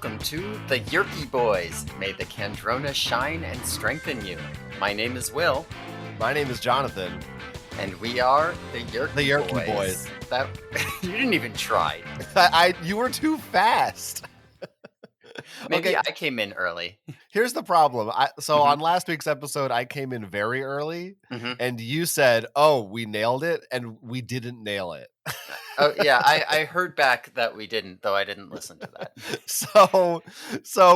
Welcome to the Yerky Boys. May the Kandrona shine and strengthen you. My name is Will, My name is Jonathan. and we are the Yerky, The Yerky Boys. That you didn't even try. You were too fast. Maybe Okay, I came in early. here's the problem. Mhm. On last week's episode, I came in very early, hmm and you said, "Oh, we nailed it," and we didn't nail it. Oh yeah, I heard back that we didn't, though I didn't listen to that. so,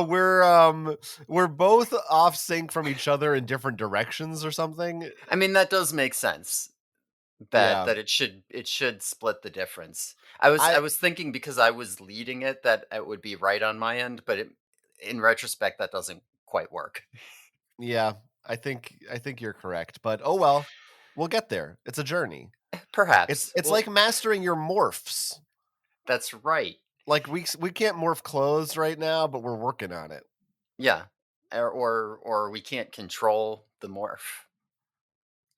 we're both off sync from each other in different directions or something. I mean, that does make sense. That Yeah, that it should split the difference. I was thinking because I was leading it that it would be right on my end, but in retrospect that doesn't quite work. yeah. I think you're correct, but oh well, we'll get there. It's a journey. It's Perhaps. it's Well, like mastering your morphs. that's right. Like, we can't morph clothes right now, but we're working on it. Yeah. Or we can't control the morph.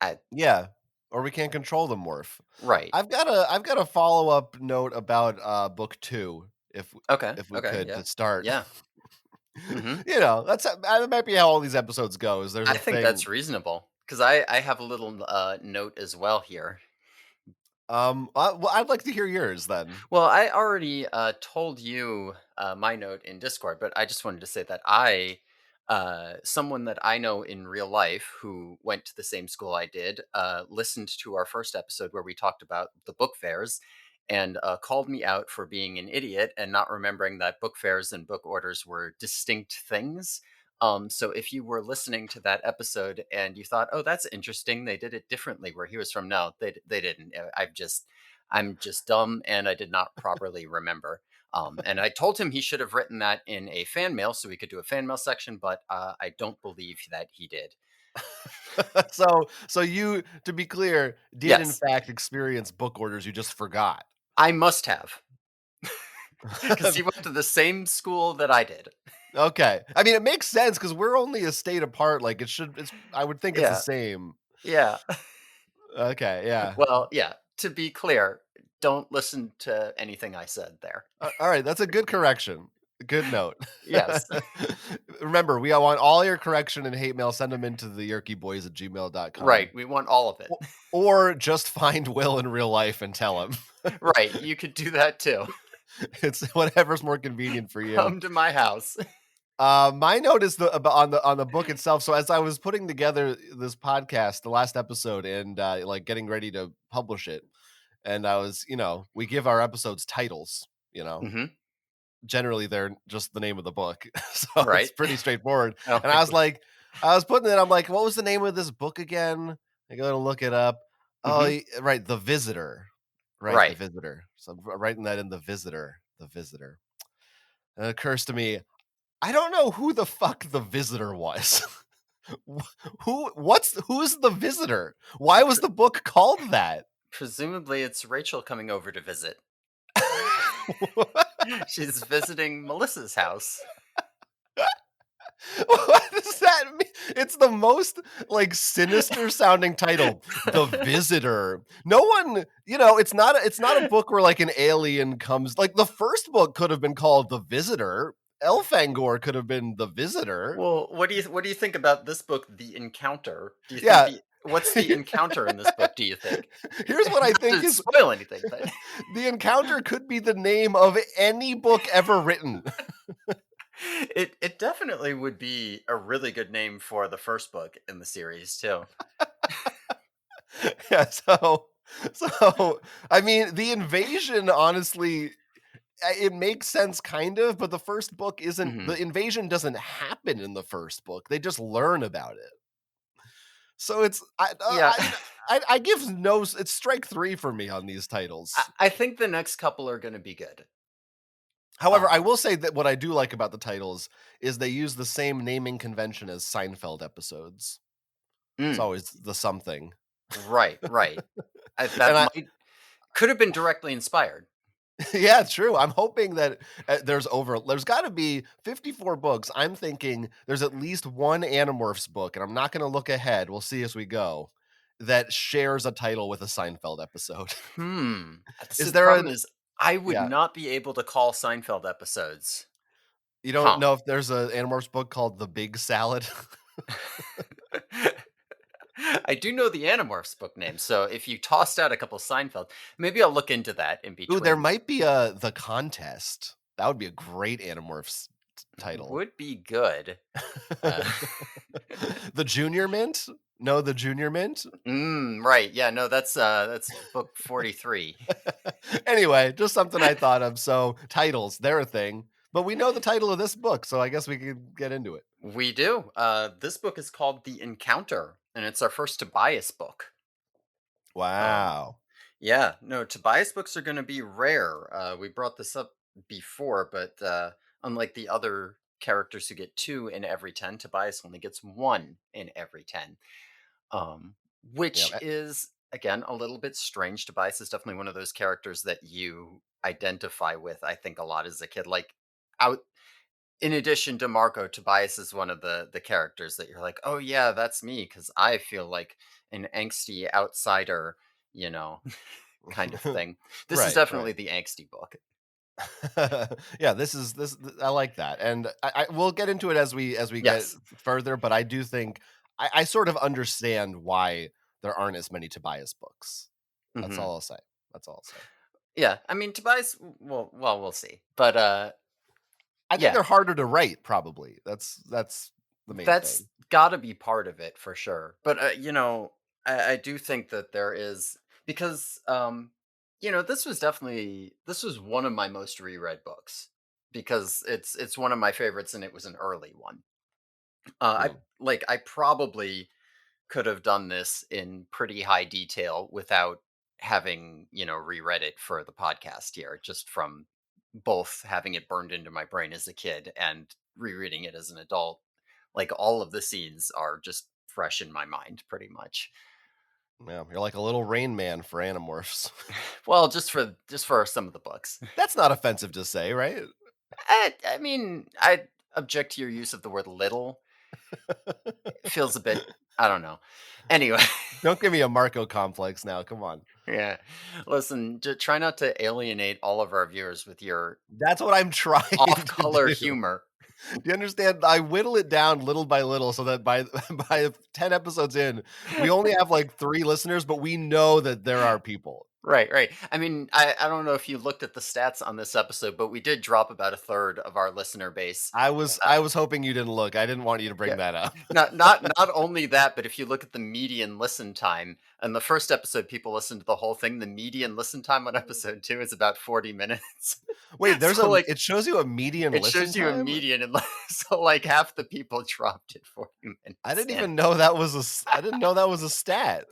I, Yeah, or we can't control the morph. right. I've got a follow-up note about, book 2, Okay. if we Okay. could, Yeah. to start. Yeah. hmm That might be how all these episodes go, is there's I a think thing. that's reasonable because I have a little note as well here. Well, I'd like to hear yours then. Well, I already told you my note in Discord, but I just wanted to say that someone that I know in real life who went to the same school I did, listened to our first episode where we talked about the book fairs and called me out for being an idiot and not remembering that book fairs and book orders were distinct things. So if you were listening to that episode and you thought, "Oh, that's interesting. They did it differently where he was from," no, they didn't. I'm just dumb and I did not properly remember. And I told him he should have written that in a fan mail so we could do a fan mail section, but I don't believe that he did. So you, to be clear, did in Yes, fact experience book orders, you just forgot. I must have because he went to the same school that I did. Okay. I mean, it makes sense because 'cause we're only a state apart, like, it's I would think it's the Yeah, same. yeah. Okay, yeah. Well, yeah. To be clear, don't listen to anything I said there. Alright, that's a good correction. Good note. Yes, Remember, we want all your correction and hate mail, send them into the right. yerkyboys@gmail.com. We want all of it. O or just find Will in real life and tell him. Right. You could do that too. It's whatever's more convenient for you. Come to my house. My note is on the book itself. So as I was putting together this podcast, the last episode, and like getting ready to publish it, and I was, we give our episodes titles. hmm Generally they're just the name of the book, so it's Right. pretty straightforward. And Okay. I was putting it. I'm like, what was the name of this book again? I go to look it up. Oh, hmm right, The Visitor. Right, The Right. Visitor. So I'm writing that in The Visitor. The Visitor. And it occurs to me, I don't know who the fuck the visitor was. Who's the visitor? Why was the book called that? Presumably, it's Rachel coming over to visit. She's visiting Melissa's house. What does that mean? It's the most like sinister sounding title, The Visitor. No one, it's not a book where like an alien comes. Like the first book could have been called The Visitor. Elfangor could have been The Visitor. Well, what do you think about this book, The Encounter? Do you think Yeah. what's the encounter in this book? Do you think? Here's what I Not think to is spoil anything, but The Encounter could be the name of any book ever written. it definitely would be a really good name for the first book in the series too. Yeah, so I mean, the invasion, honestly, it makes sense kind of, but the first book isn't hmm the invasion doesn't happen in the first book. They just learn about it. So it's Yeah, I give no it's strike 3 for me on these I, titles. I think the next couple are going to be good. However, I Um, will say that what I do like about the titles is they use the same naming convention as Seinfeld episodes. It's mm, always the something. right, right. And That might could have been directly inspired. Yeah, true. I'm hoping that there's got to be 54 books. I'm thinking there's at least one Animorphs book, and I'm not going to look ahead. We'll see as we go. That shares a title with a Seinfeld episode. Hmm. That's Is the there problem an is I would Yeah, not be able to call Seinfeld episodes. You don't Huh. know if there's a Animorphs book called The Big Salad? I do know the Animorphs book name, so if you tossed out a couple Seinfeld, maybe I'll look into that in Ooh, there between. might be a The Contest. That would be a great Animorphs title. Would be good. Uh, The Junior Mint? No, The Junior Mint? right. Yeah, no, that's book 43. Anyway, just something I thought of. So, titles, they're a thing. But we know the title of this book, so I guess we could get into it. We do. This book is called The Encounter, and it's our first Tobias book. Um, Wow. yeah, no, Tobias books are going to be rare. We brought this up before, but unlike the other characters who get two in every 10, Tobias only gets one in every 10. Um, Yeah. which is, again, a little bit strange. Tobias is definitely one of those characters that you identify with, I think, a lot as a kid. Like, out in addition to Marco, Tobias is one of the characters that you're like, "Oh yeah, that's me," because I feel like an angsty outsider, you know, kind of thing. This is Right, right. definitely the angsty book. Yeah, I like that, and I we'll get into it as we get Yes. further, but I do think I sort of understand why there aren't as many Tobias books. That's Hmm. all I'll say. That's all I'll say. Yeah, I mean Tobias. Well, we'll see. But I think yeah, they're harder to write, probably. That's the main that's thing. got to be part of it for sure. But I do think that there is because this was one of my most reread books because it's one of my favorites and it was an early one. Hmm. I probably could have done this in pretty high detail without having, reread it for the podcast here, just from both having it burned into my brain as a kid and rereading it as an adult. Like all of the scenes are just fresh in my mind pretty much. Yeah, you're like a little Rain Man for Animorphs. Well, just for some of the books. That's not offensive to say, right? I mean, I object to your use of the word little. It feels a bit, I don't know. Anyway, Don't give me a Marco complex now, come on. yeah. Listen, try not to alienate all of our viewers with your That's what I'm trying to off-color do. humor. Do you understand? I whittle it down little by little so that by by 10 episodes in, we only have like 3 listeners, but we know that there are people. Right, right. I mean, I don't know if you looked at the stats on this episode, but we did drop about a third of our listener base. I was hoping you didn't look. I didn't want you to Yeah. bring that up. Not only that, but if you look at the median listen time, and the first episode people listened to the whole thing, the median listen time on episode 2 is about 40 minutes. Wait, there's So a like it shows you a median it listen shows you a time? median and so like half the people dropped at 40 I minutes didn't in. even know that was I didn't know that was a stat.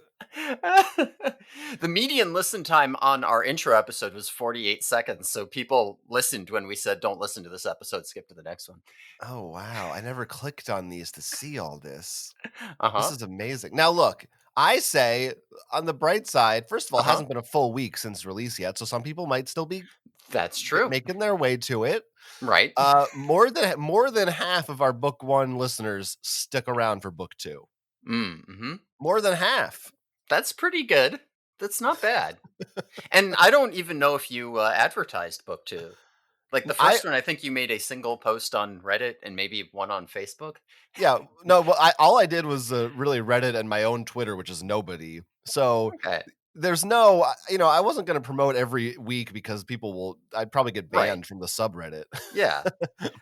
The median listen time on our intro episode was 48 seconds. So people listened when we said, don't listen to this episode, skip to the next one. Oh, wow. I never clicked on these to see all this. Uh This huh. is amazing. Now look, I say on the bright side, first of all, Uh it huh. hasn't been a full week since release yet, so some people might still be That's true. making their way to it. Right. More than half of our book 1 listeners stick around for book 2. Mm-hmm. More than half. That's pretty good. That's not bad. And I don't even know if you advertised book two. Like the I first one, I think you made a single post on Reddit and maybe one on Facebook. Yeah, no, well, I all I did was, really Reddit and my own Twitter, which is nobody. So, Okay. there's no I wasn't gonna promote every week because I'd probably get Right. banned from the subreddit. Yeah.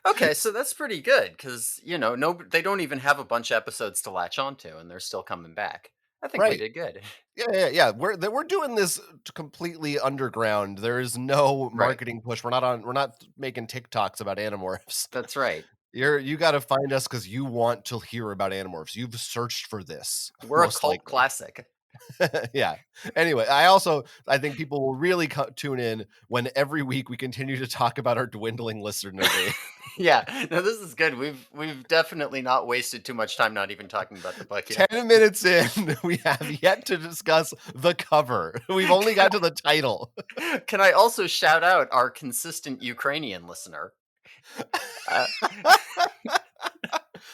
Okay, so that's pretty good because no, they don't even have a bunch of episodes to latch onto, and they're still coming back. I think we Right. did good. Yeah. We're doing this completely underground. There is no Right. marketing push. We're not making TikToks about Animorphs. That's right. You gotta find us because you want to hear about Animorphs. You've searched for this, We're a most cult likely. classic. Yeah. Anyway, I think people will really tune in when every week we continue to talk about our dwindling listener base. Yeah. No, this is good. We've definitely not wasted too much time not even talking about the book here. 10 minutes in, we have yet to discuss the cover. We've only got to the title. Can I also shout out our consistent Ukrainian listener? Uh,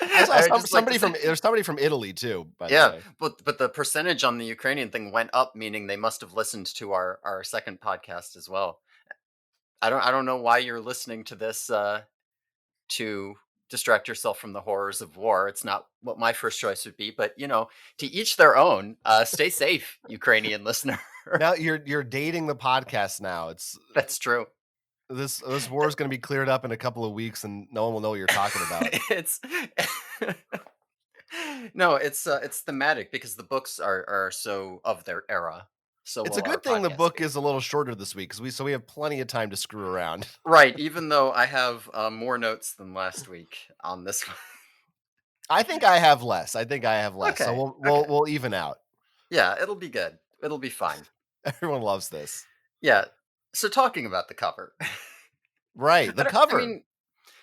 I saw I would just like to say, somebody from Italy too, by the yeah, way. but the percentage on the Ukrainian thing went up, meaning they must have listened to our second podcast as well. I don't know why you're listening to this to distract yourself from the horrors of war. It's not what my first choice would be, but to each their own. Stay safe, Ukrainian listener. Now you're dating the podcast now. It's That's true. this war is gonna be cleared up in a couple of weeks, and no one will know what you're talking about. It's no, it's thematic because the books are so of their era. So It's a will our good thing the podcast book be. is a little shorter this week, 'cause we have plenty of time to screw around. Right, even though I have more notes than last week on this one. I think I have less. I think I have less, so Okay, we'll okay. we'll even out. Yeah, it'll be good. It'll be fine. Everyone loves this. Yeah. So talking about the cover. Right, I the don't I cover. mean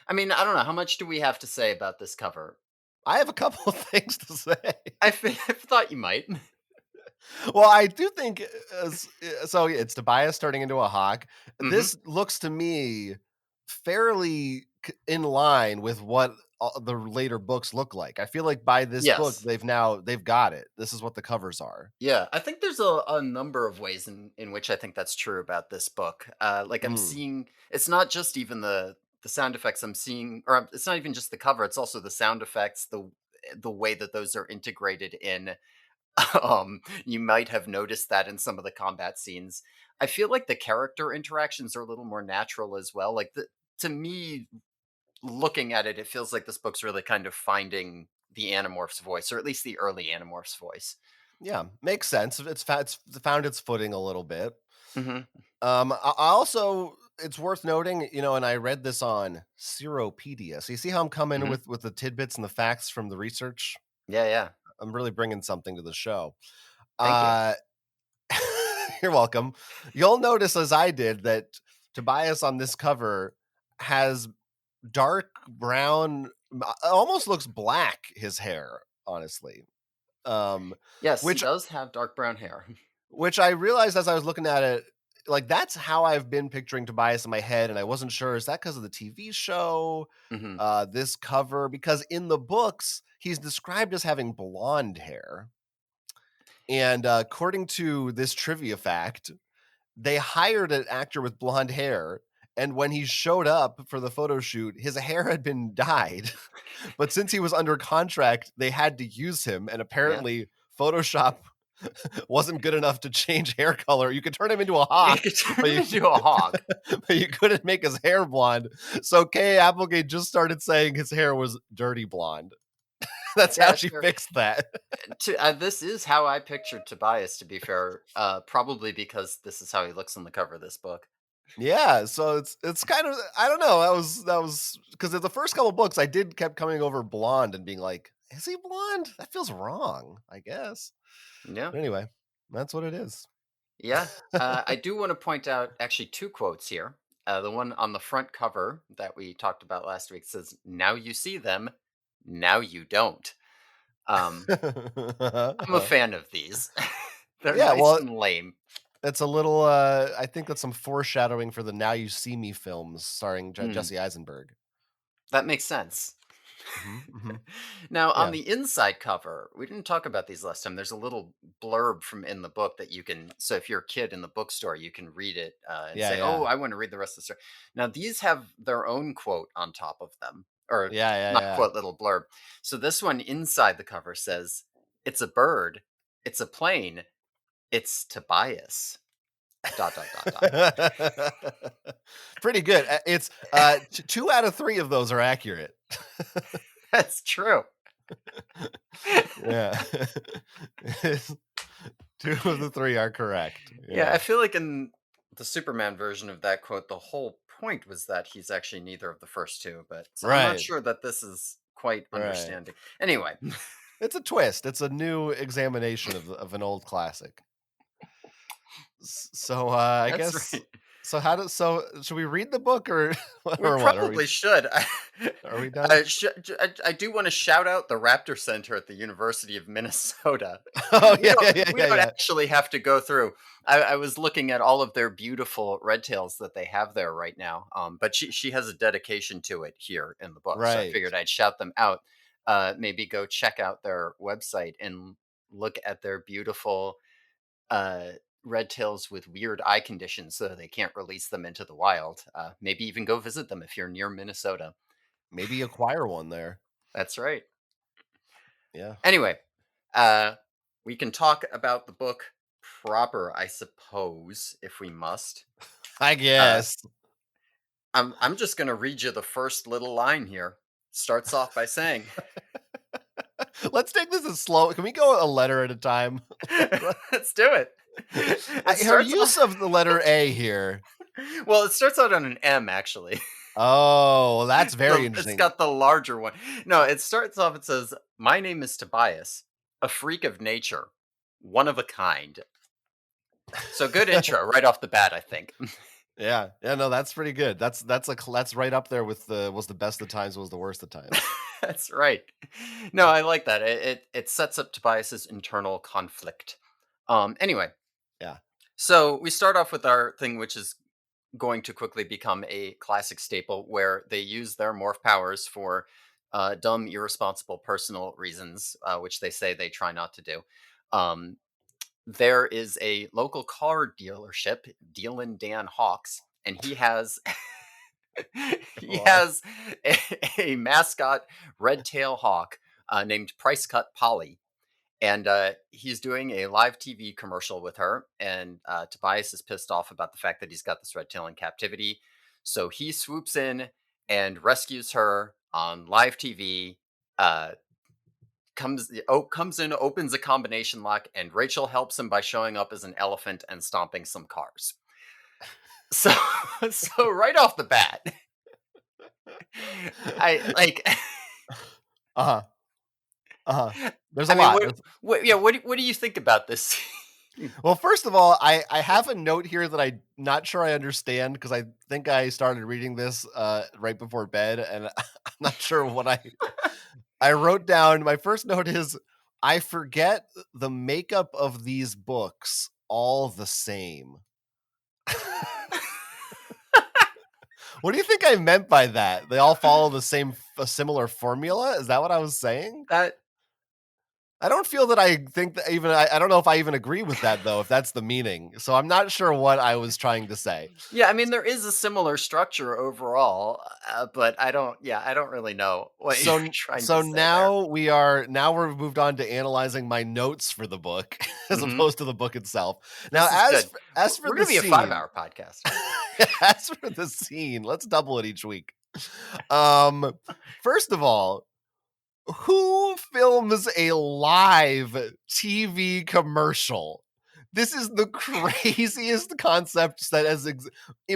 I don't know, how much do we have to say about this cover? I have a couple of things to say. I thought you might. Well, I do think, so yeah, it's Tobias turning into a hawk. Mhm. This looks to me fairly in line with what the later books look like. I feel like by this book, Yes. they've got it. This is what the covers are. Yeah, I think there's a number of ways in which I think that's true about this book. Like I'm Mm. seeing, it's not just even the sound effects I'm seeing, or it's not even just the cover. It's also the sound effects, the way that those are integrated in. You might have noticed that in some of the combat scenes. I feel like the character interactions are a little more natural as well. To me, looking at it, it feels like this book's really kind of finding the Animorphs voice, or at least the early Animorphs voice. Yeah, makes sense. It's found its footing a little bit. Hmm. I also, it's worth noting, and I read this on Seropedia. So you see how I'm coming Hmm. with the tidbits and the facts from the research. Yeah, yeah. I'm really bringing something to the show. Thank you. Uh, you're welcome. You'll notice, as I did, that Tobias on this cover has dark brown, almost looks black. His hair, honestly, um, Yes, he which does have dark brown hair. which I realized as I was looking at it. Like, that's how I've been picturing Tobias in my head, and I wasn't sure, is that because of the TV show, Hmm. this cover? Because in the books, he's described as having blonde hair, and, according to this trivia fact, they hired an actor with blonde hair, and when he showed up for the photo shoot, his hair had been dyed, but since he was under contract, they had to use him, and Yeah, apparently Photoshop wasn't good enough to change hair color. You could turn him into a you hawk, could turn but him you into a hawk. but you couldn't make his hair blonde. So Kay Applegate just started saying his hair was dirty blonde. That's how Yeah, she sure. fixed that. This is how I pictured Tobias. To be fair, probably because this is how he looks on the cover of this book. Yeah, so it's kind of, I don't know, that was because the first couple books I did kept coming over blonde and being like, "Is he blonde? That feels wrong, I guess." Yeah. But anyway, that's what it is. Yeah, I do want to point out actually two quotes here. The one on the front cover that we talked about last week says, "Now you see them, now you don't." Um, I'm a fan of these. They're Yeah, nice well, and lame. it's a little, I think that's some foreshadowing for the Now You See Me films starring Mm, Jesse Eisenberg. that makes sense. Mhm, mhm. Now, on Yeah. the inside cover, we didn't talk about these last time. There's a little blurb from in the book that you can. So, if you're a kid in the bookstore, you can read it and Yeah, say, "Oh, yeah. I want to read the rest of the story." Now, these have their own quote on top of them, or Yeah, yeah, not yeah. quote, little blurb. So, this one inside the cover says, "It's a bird. It's a plane. It's Tobias." Dot dot dot dot. Pretty good. It's, 2 out of 3 of those are accurate. That's true. Yeah. 2 of the 3 are correct. Yeah, I Yeah. feel like in the Superman version of that quote, the whole point was that he's actually neither of the first two, but so I'm not Right, sure that this is quite right. understanding. Anyway, It's a twist. It's a new examination of an old classic. So, I that's guess, right. so should we read the book, or We or what? Are we probably should. done? I do want to shout out the Raptor Center at the University of Minnesota. Oh, We yeah, don't yeah, yeah, we yeah, don't yeah. actually have to go through. I was looking at all of their beautiful red tails that they have there right now. But she has a dedication to it here in the book, so I Right. figured I'd shout them out. Maybe go check out their website and look at their beautiful uh, red tails with weird eye conditions, so they can't release them into the wild. Maybe even go visit them if you're near Minnesota. Maybe acquire one there. That's right. Yeah. Anyway, uh, we can talk about the book proper, I suppose, if we must. I Uh, guess. I'm just gonna read you the first little line here. Starts off by saying, Let's take this as slow. Can we go a letter at a time? "Let's do it." It Her starts use off. of the letter A here. Well, it starts out on an M actually. Oh, that's very It's interesting. got the larger one. No, it starts off. It says, "My name is Tobias, a freak of nature, one of a kind." So good intro right off the bat, I think. Yeah. Yeah, no, that's pretty good. That's right up there with the was the best of times, was the worst of times. That's right. No, I like that. It sets up Tobias's internal conflict. Anyway, Yeah. so we start off with our thing, which is going to quickly become a classic staple, where they use their morph powers for dumb, irresponsible personal reasons, which they say they try not to do. Um, there is a local car dealership, Dealin' Dan Hawks, and he has he Boy. has a, a mascot red tail hawk named Price Cut Polly, and he's doing a live TV commercial with her. And Tobias is pissed off about the fact that he's got this red tail in captivity, so he swoops in and rescues her on live TV. Uh, comes in, opens a combination lock, and Rachel helps him by showing up as an elephant and stomping some cars. So, so right off the bat, I like. Uh-huh. Uh-huh. There's a I mean, lot. what? Yeah, what do you think about this? Well, first of all, I have a note here that I'm not sure I understand because I think I started reading this right before bed, and I'm not sure what I wrote down. My first note is I forget the makeup of these books all the same. What do you think I meant by that? They all follow the same a similar formula? Is that what I was saying? that I don't feel that I think that even I don't know if I even agree with that though, if that's the meaning. So I'm not sure what I was trying to say. Yeah, I mean, there is a similar structure overall, but I don't. Yeah, I don't really know what you're trying So to say there. now we're moved on to analyzing my notes for the book as Hmm. opposed to the book itself. Now This is good. as for We're the gonna be a scene, 5 hour podcast. as for the scene, let's double it each week. Um First of all, who films a live TV commercial? This is the craziest concept that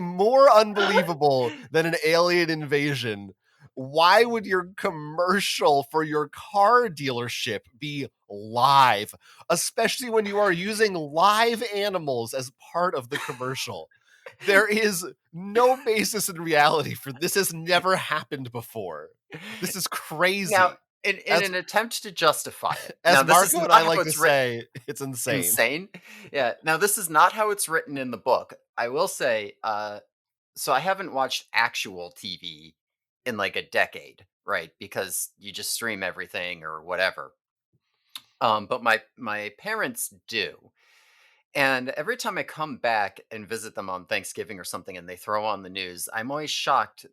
more unbelievable than an alien invasion. Why would your commercial for your car dealership be live, especially when you are using live animals as part of the commercial? There is no basis in reality for this. Has never happened before. This is Now, crazy. in As an attempt to justify it, now as this is Marco and I not how like to it's written. say, it's insane. Insane. Yeah. Now this is not how it's written in the book. I will say. So I haven't watched actual TV in like a decade, right? Because you just stream everything or whatever. But my parents do. And every time I come back and visit them on Thanksgiving or something and they throw on the news, I'm always shocked.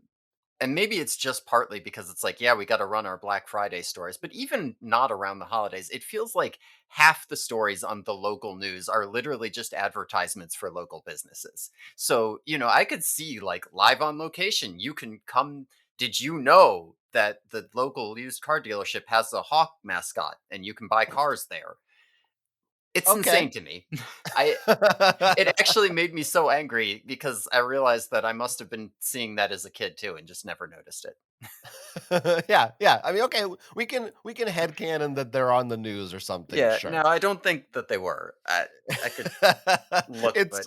And maybe it's just partly because it's like, yeah, we got to run our Black Friday stories. But even not around the holidays, it feels like half the stories on the local news are literally just advertisements for local businesses. So, I could see like live on location, you can come. Did you know that the local used car dealership has a hawk mascot and you can buy cars there? It's Okay. insane to me. I It actually made me so angry because I realized that I must have been seeing that as a kid too and just never noticed it. Yeah, yeah. I mean, okay, we can headcanon that they're on the news or something, Yeah, no, sure. I don't think that they were. I could look, It's but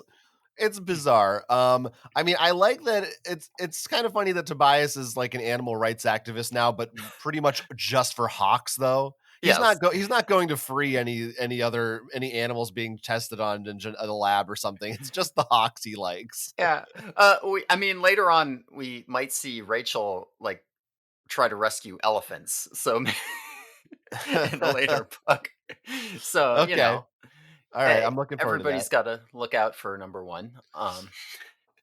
it's bizarre. I mean, I like that it's kind of funny that Tobias is like an animal rights activist now, but pretty much just for hawks though. yes. He's not going to free any animals being tested on in a lab or something. It's just the hawks he likes. Yeah. I mean, later on, we might see Rachel like try to rescue elephants. So in a later book. So Okay. All right, I'm looking forward to that. everybody's got to look out for number one.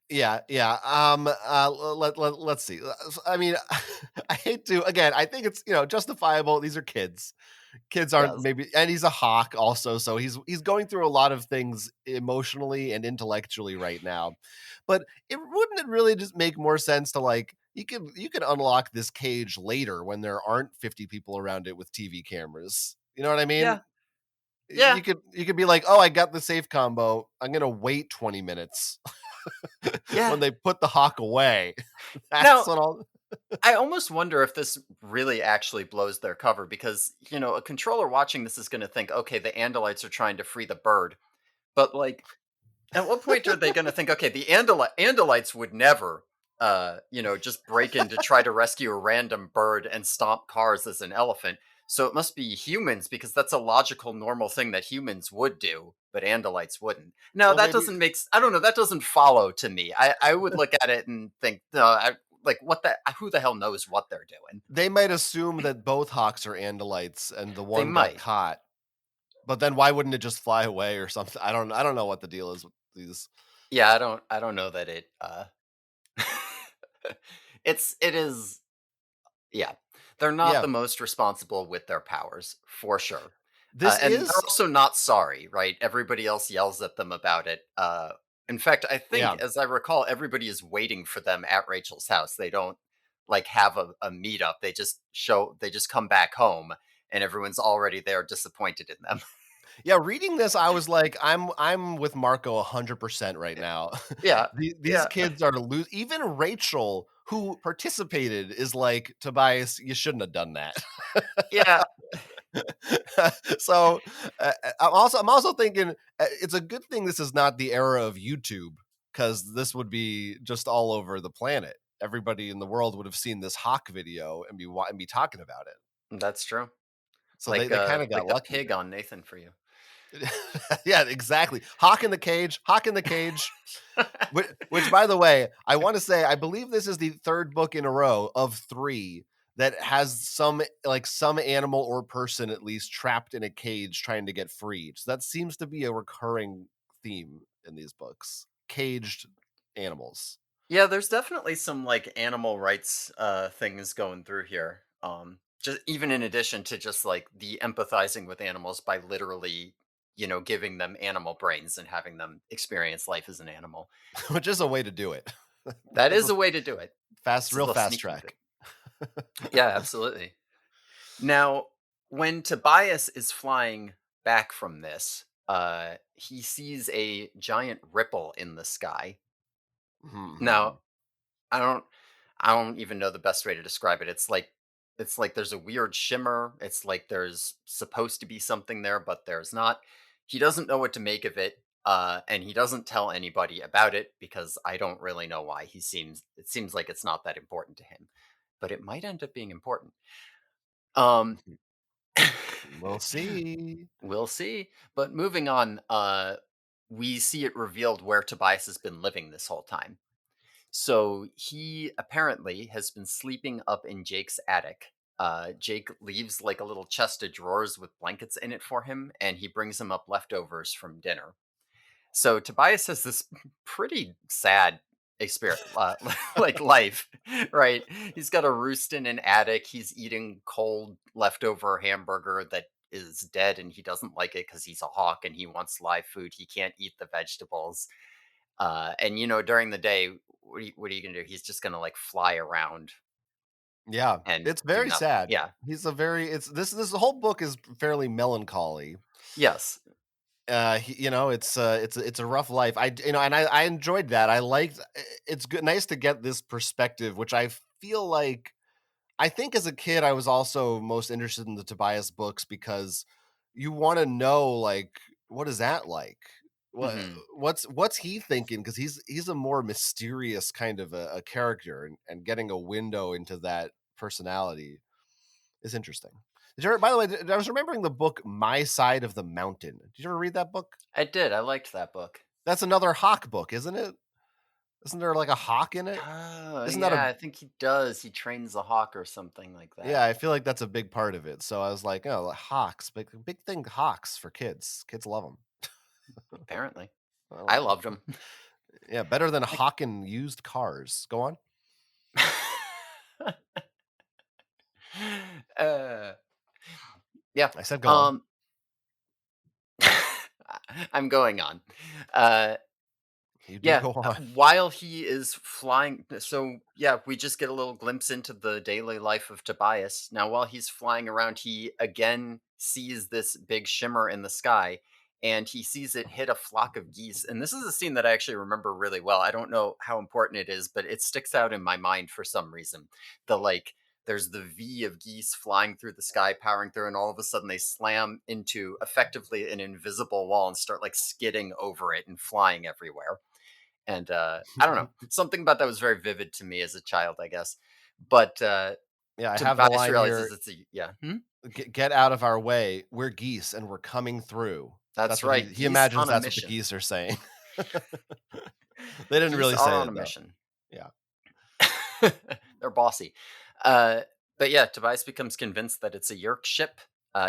Yeah, yeah. Let's see. I mean, I hate to again. I think it's justifiable. These are kids. Kids aren't Yes. maybe, and he's a hawk also, so he's going through a lot of things emotionally and intellectually right now. But it really just make more sense to like you can unlock this cage later when there aren't 50 people around it with TV cameras. You know what I mean? Yeah. Yeah. You could be like, oh, I got the safe combo. I'm gonna wait 20 minutes Yeah. when they put the hawk away. That's Now, what I'll. I almost wonder if this really actually blows their cover because, a controller watching this is going to think, okay, the Andalites are trying to free the bird. But, like, at what point are they going to think, okay, the Andalites would never, just break in to try to rescue a random bird and stomp cars as an elephant. So it must be humans because that's a logical, normal thing that humans would do, but Andalites wouldn't. No, Well, that maybe doesn't make. I don't know. That doesn't follow to me. I would look at it and think, no, like what the who the hell knows what they're doing? they might assume that both hawks are Andalites and the They one got might. caught. But then why wouldn't it just fly away or something? I don't know what the deal is with these. Yeah, I don't know that it. It is. Yeah, they're not Yeah. the most responsible with their powers for sure. This And they're is also not sorry, right? Everybody else yells at them about it. In fact, I think, yeah. as I recall, everybody is waiting for them at Rachel's house. They don't like have a meetup. They just come back home, and everyone's already there, disappointed in them. Yeah, reading this, I was like, I'm with Marco 100% right now. Yeah, These yeah, kids are even Rachel, who participated, is like, Tobias, you shouldn't have done that. yeah, So, I'm also thinking, it's a good thing this is not the era of YouTube, because this would be just all over the planet. Everybody in the world would have seen this hawk video and be talking about it. that's true. So they kind of got Like the lucky pig there. on Nathan for you. Yeah, exactly. Hawk in the cage, hawk in the cage. Which, by the way, I want to say, I believe this is the third book in a row of three that has some animal or person at least trapped in a cage trying to get freed. So that seems to be a recurring theme in these books. Caged animals. Yeah, there's definitely some like animal rights things going through here. Just even in addition to just like the empathizing with animals by literally, giving them animal brains and having them experience life as an animal. Which is a way to do it. That That's is a a way to do it. It's a real little fast sneaky thing. track. Yeah, absolutely. Now, when Tobias is flying back from this, he sees a giant ripple in the sky. Now, Mhm. I don't I don't even know the best way to describe it. It's like there's a weird shimmer. It's like there's supposed to be something there, but there's not. He doesn't know what to make of it, and he doesn't tell anybody about it because I don't really know why. It seems like it's not that important to him, but it might end up being important. Um, We'll see. we'll see. But moving on, we see it revealed where Tobias has been living this whole time. So he apparently has been sleeping up in Jake's attic. Jake leaves like a little chest of drawers with blankets in it for him, and he brings him up leftovers from dinner. So Tobias has this pretty sad experience, like life, right? He's got a roost in an attic. He's eating cold leftover hamburger that is dead, and he doesn't like it because he's a hawk and he wants live food. He can't eat the vegetables, and during the day, what are you gonna do? He's just gonna like fly around Yeah, and it's do very nothing. sad. Yeah. He's a very it's this whole book is fairly melancholy. Yes. It's a rough life. And I enjoyed that. I liked it's good nice to get this perspective, which I feel like I think as a kid I was also most interested in the Tobias books because you want to know like what is that like? What Hmm. what's he thinking? Because he's a more mysterious kind of a character, and getting a window into that personality is interesting. By the way, I was remembering the book My Side of the Mountain. Did you ever read that book? I did. I liked that book. That's another hawk book, isn't it? Isn't there like a hawk in it? Oh Isn't that yeah, a I think he does. He trains a hawk or something like Yeah, that. I feel like that's a big part of it. So I was like, oh, hawks, big thing, hawks for kids. Kids love them. Apparently, I I love loved them. him. Yeah, better than Like hawking used cars. Go on. uh, yeah. I said go on. Um, I'm going on. Uh, You do Yeah, go on. while he is flying so, yeah, we just get a little glimpse into the daily life of Tobias. Now, while he's flying around, he again sees this big shimmer in the sky, and he sees it hit a flock of geese, and this is a scene that I actually remember really well. I don't know how important it is, but it sticks out in my mind for some reason. There's the V of geese flying through the sky, powering through, and all of a sudden they slam into effectively an invisible wall and start, like, skidding over it and flying everywhere. And, I don't know, something about that was very vivid to me as a child, I guess. But, Yeah, I have the Tobias line realizes here, it's a yeah. Hmm? Get out of our way. We're geese and we're coming through." That's That's what right, he geese imagines on a that's what the mission. geese are saying. They didn't Geese really are say on it a though. mission. Yeah. They're bossy. Uh, but yeah, Tobias becomes convinced that it's a Yerk ship.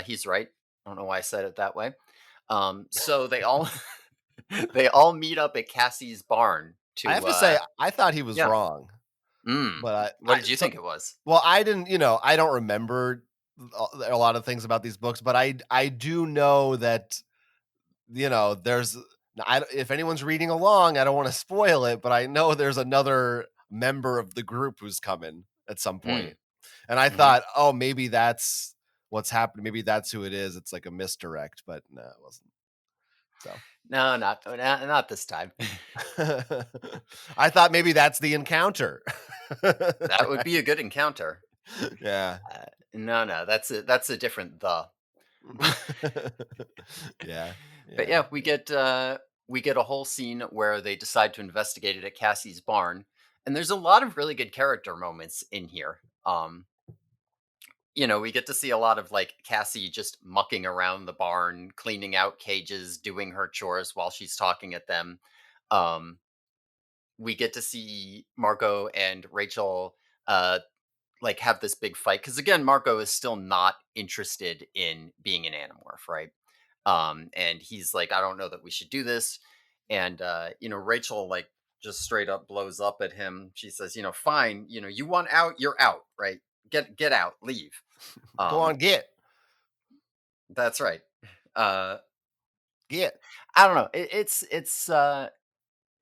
He's right. I don't know why I said it that way. So they all they all meet up at Cassie's barn I have to, to say, I thought he was yeah. wrong, Mm. but What did you think it was? I didn't, I don't remember a lot of things about these books, but I do know that, there's if anyone's reading along, I don't want to spoil it, but I know there's another member of the group who's coming at some point. Mm. And I Mhm. thought, "Oh, maybe that's what's happening. Maybe that's who it is. It's like a misdirect," but no, it wasn't. So, No, not this time. I thought maybe that's the encounter. That would be a good encounter. Yeah. No, that's a different the. Yeah, But yeah. yeah, we get a whole scene where they decide to investigate it at Cassie's barn, and there's a lot of really good character moments in here. We get to see a lot of like Cassie just mucking around the barn, cleaning out cages, doing her chores while she's talking at them. Um, we get to see Margot and Rachel uh like have this big fight because again Marco is still not interested in being an animorph, right? And he's like, I don't know that we should do this. And Rachel like just straight up blows up at him. She says, fine, you want out, you're out, right? Get out, leave. Go on, um that's right. uh get. I don't know,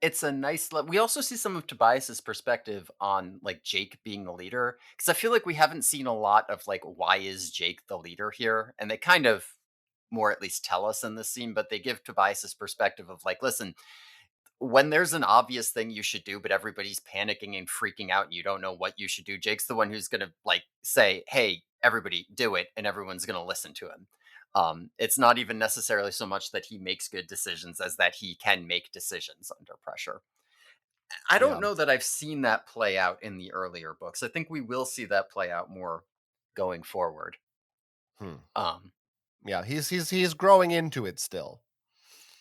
it's a nice we also see some of Tobias's perspective on like Jake being the leader because I feel like we haven't seen a lot of like why is Jake the leader here, and they kind of more at least tell us in this scene, but they give Tobias's perspective of like, listen, when there's an obvious thing you should do, but everybody's panicking and freaking out and you don't know what you should do, Jake's the one who's gonna like say, hey, everybody do it, and everyone's gonna listen to him. It's not even necessarily so much that he makes good decisions as that he can make decisions under pressure. I don't Yeah. know that I've seen that play out in the earlier books. I think we will see that play out more going forward. Hmm. Um, Yeah, he's growing into it still.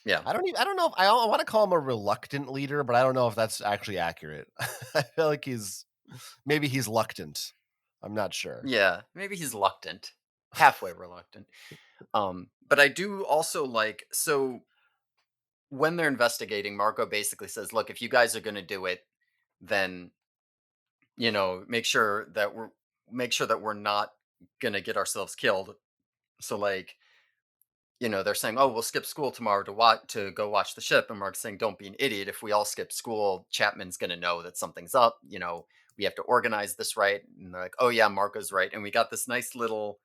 yeah. I don't know if I wanna call him a reluctant leader, but I don't know if that's actually accurate. I feel like maybe he's luctant. I'm not sure. Yeah, maybe he's reluctant, halfway reluctant. But I do also like so when they're investigating, Marco basically says, "Look, if you guys are going to do it, then make sure that we're not going to get ourselves killed." So like, they're saying, "Oh, we'll skip school tomorrow to go watch the ship," and Mark's saying, "Don't be an idiot. If we all skip school, Chapman's going to know that something's up. We have to organize this right." And they're like, "Oh yeah, Marco's right." And we got this nice little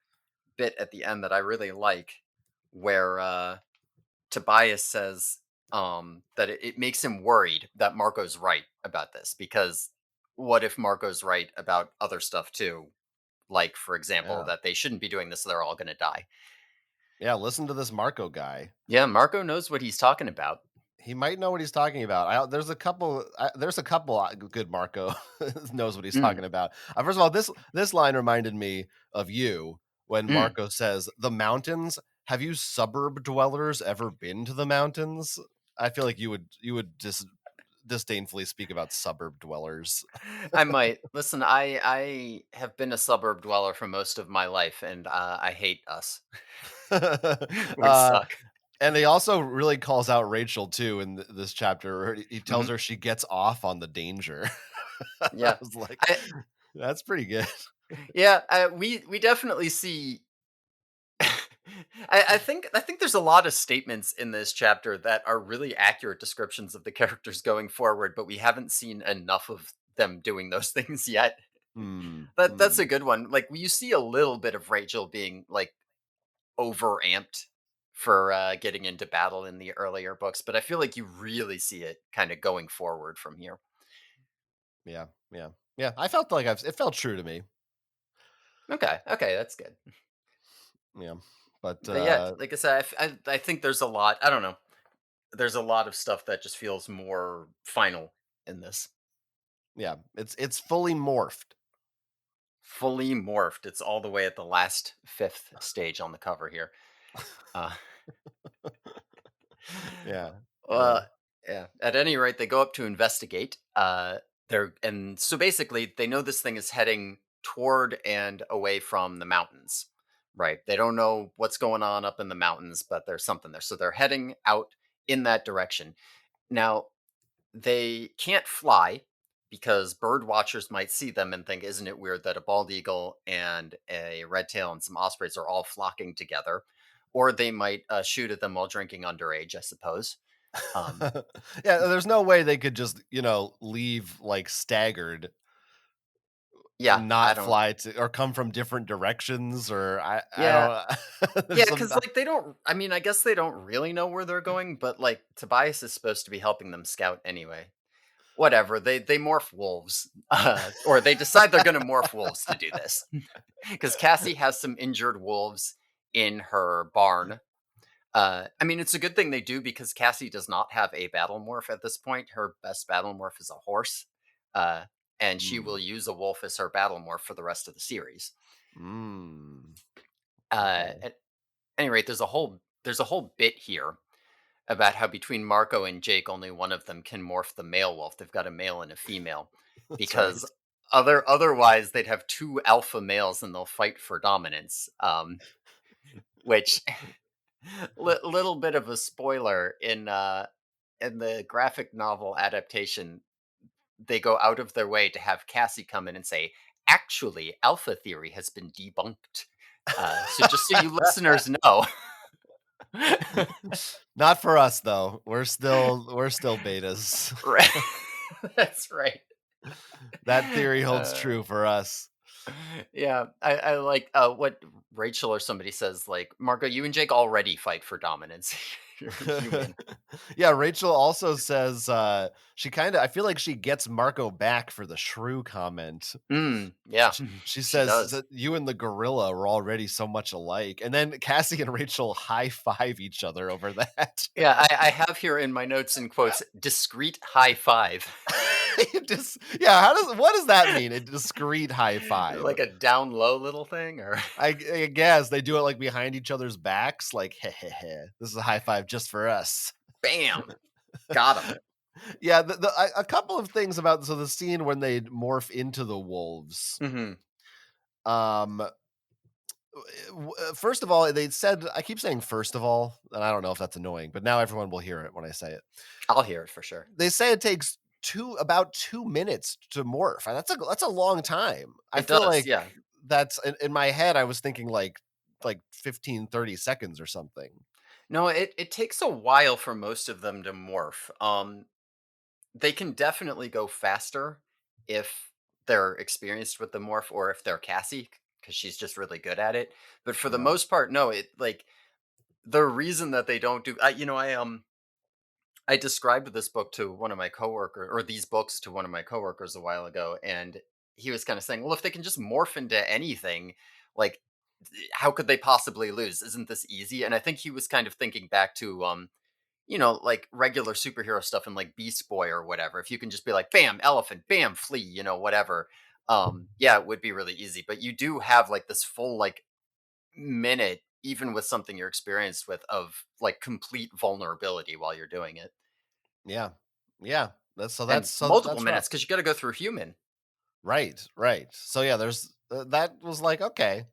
bit at the end that I really like, where Tobias says that it makes him worried that Marco's right about this because what if Marco's right about other stuff too? Like, for example, Yeah. that they shouldn't be doing this, so they're all going to die. Yeah, listen to this Marco guy. Yeah, Marco knows what he's talking about. He might know what he's talking about. There's a couple good Marco knows what he's Mm, talking about. First of all, this line reminded me of you when mm. Marco says, "The mountains. Have you suburb dwellers ever been to the mountains?" I feel like you would disdainfully speak about suburb dwellers. I might listen. I have been a suburb dweller for most of my life, and I hate us. We uh, suck. And he also really calls out Rachel too in this chapter. Where he tells Mhm. her she gets off on the danger. I Yeah. was like, I that's pretty good. yeah, we definitely see I think there's a lot of statements in this chapter that are really accurate descriptions of the characters going forward, but we haven't seen enough of them doing those things yet. Hmm. That's Hmm. a good one. Like you see a little bit of Rachel being like overamped for getting into battle in the earlier books, but I feel like you really see it kind of going forward from here. Yeah. Yeah. Yeah. I felt like it felt true to me. Okay, okay, that's good. Yeah. But But yeah, like I said, I think there's a lot. I don't know. There's a lot of stuff that just feels more final in this. yeah, it's fully morphed. Fully morphed. It's all the way at the last fifth stage on the cover here. Uh, Yeah. Yeah. well, yeah. At any rate, they go up to investigate. And so basically, they know this thing is heading toward and away from the mountains. Right. They don't know what's going on up in the mountains, but there's something there. So they're heading out in that direction. Now, they can't fly because bird watchers might see them and think, isn't it weird that a bald eagle and a red tail and some ospreys are all flocking together? Or they might shoot at them while drinking underage, I suppose. Um, Yeah, there's no way they could just, leave like staggered yeah, and I not don't. fly to or come from different directions or I Yeah, don't yeah, there's some because like they don't. I mean, I guess they don't really know where they're going, but like Tobias is supposed to be helping them scout anyway. Whatever, they morph wolves, or they decide they're going to morph wolves to do this. Because Cassie has some injured wolves in her barn. I mean, it's a good thing they do because Cassie does not have a battle morph at this point. Her best battle morph is a horse, uh, and she will Mm, use a wolf as her battle morph for the rest of the series. mm, okay. At any rate, there's a whole bit here about how between Marco and Jake, only one of them can morph the male wolf. They've got a male and a female That's because right. otherwise they'd have two alpha males and they'll fight for dominance. Which little bit of a spoiler in the graphic novel adaptation, they go out of their way to have Cassie come in and say, "Actually, alpha theory has been debunked." So just so you listeners know, Not for us though. We're still betas. right? That's right. That theory holds Uh, true for us. yeah, I like what Rachel or somebody says, like, Marco, you and Jake already fight for dominance. You're human. Yeah, Rachel also says, she kinda I feel like she gets Marco back for the shrew comment. Yeah, She she says does. that you and the gorilla were already so much alike, and then Cassie and Rachel high five each other over that. Yeah, I have here in my notes in quotes, discreet high five. Yeah, what does that mean? A discreet high five. Like a down low little thing, or I guess they do it like behind each other's backs, like, "Heh heh heh. This is a high five just for us." bam, got him. Yeah, a couple of things about the scene when they morph into the wolves. Hmm. Um, first of all, they said I keep saying first of all, and I don't know if that's annoying, but now everyone will hear it when I say it. I'll hear it for sure. They say it takes about 2 minutes to morph. And that's a long time. I It feel does, like yeah. that's in my head. I was thinking like 15-30 seconds or something. No, it takes a while for most of them to morph. They can definitely go faster if they're experienced with the morph or if they're Cassie, because she's just really good at it. But for the Yeah. most part, no. It like the reason that they don't do. I described this book to one of my coworkers, or these books to one of my coworkers a while ago, and he was kind of saying, "Well, if they can just morph into anything, like, how could they possibly lose? Isn't this easy?" And I think he was kind of thinking back to, like regular superhero stuff in like Beast Boy or whatever. If you can just be like, "Bam, elephant," "Bam, flea," whatever. Yeah, it would be really easy. But you do have like this full like minute, even with something you're experienced with, of like complete vulnerability while you're doing it. Yeah. Yeah. And So multiple that's rough. minutes because you got to go through human. Right. Right. So yeah, there's that was like, okay,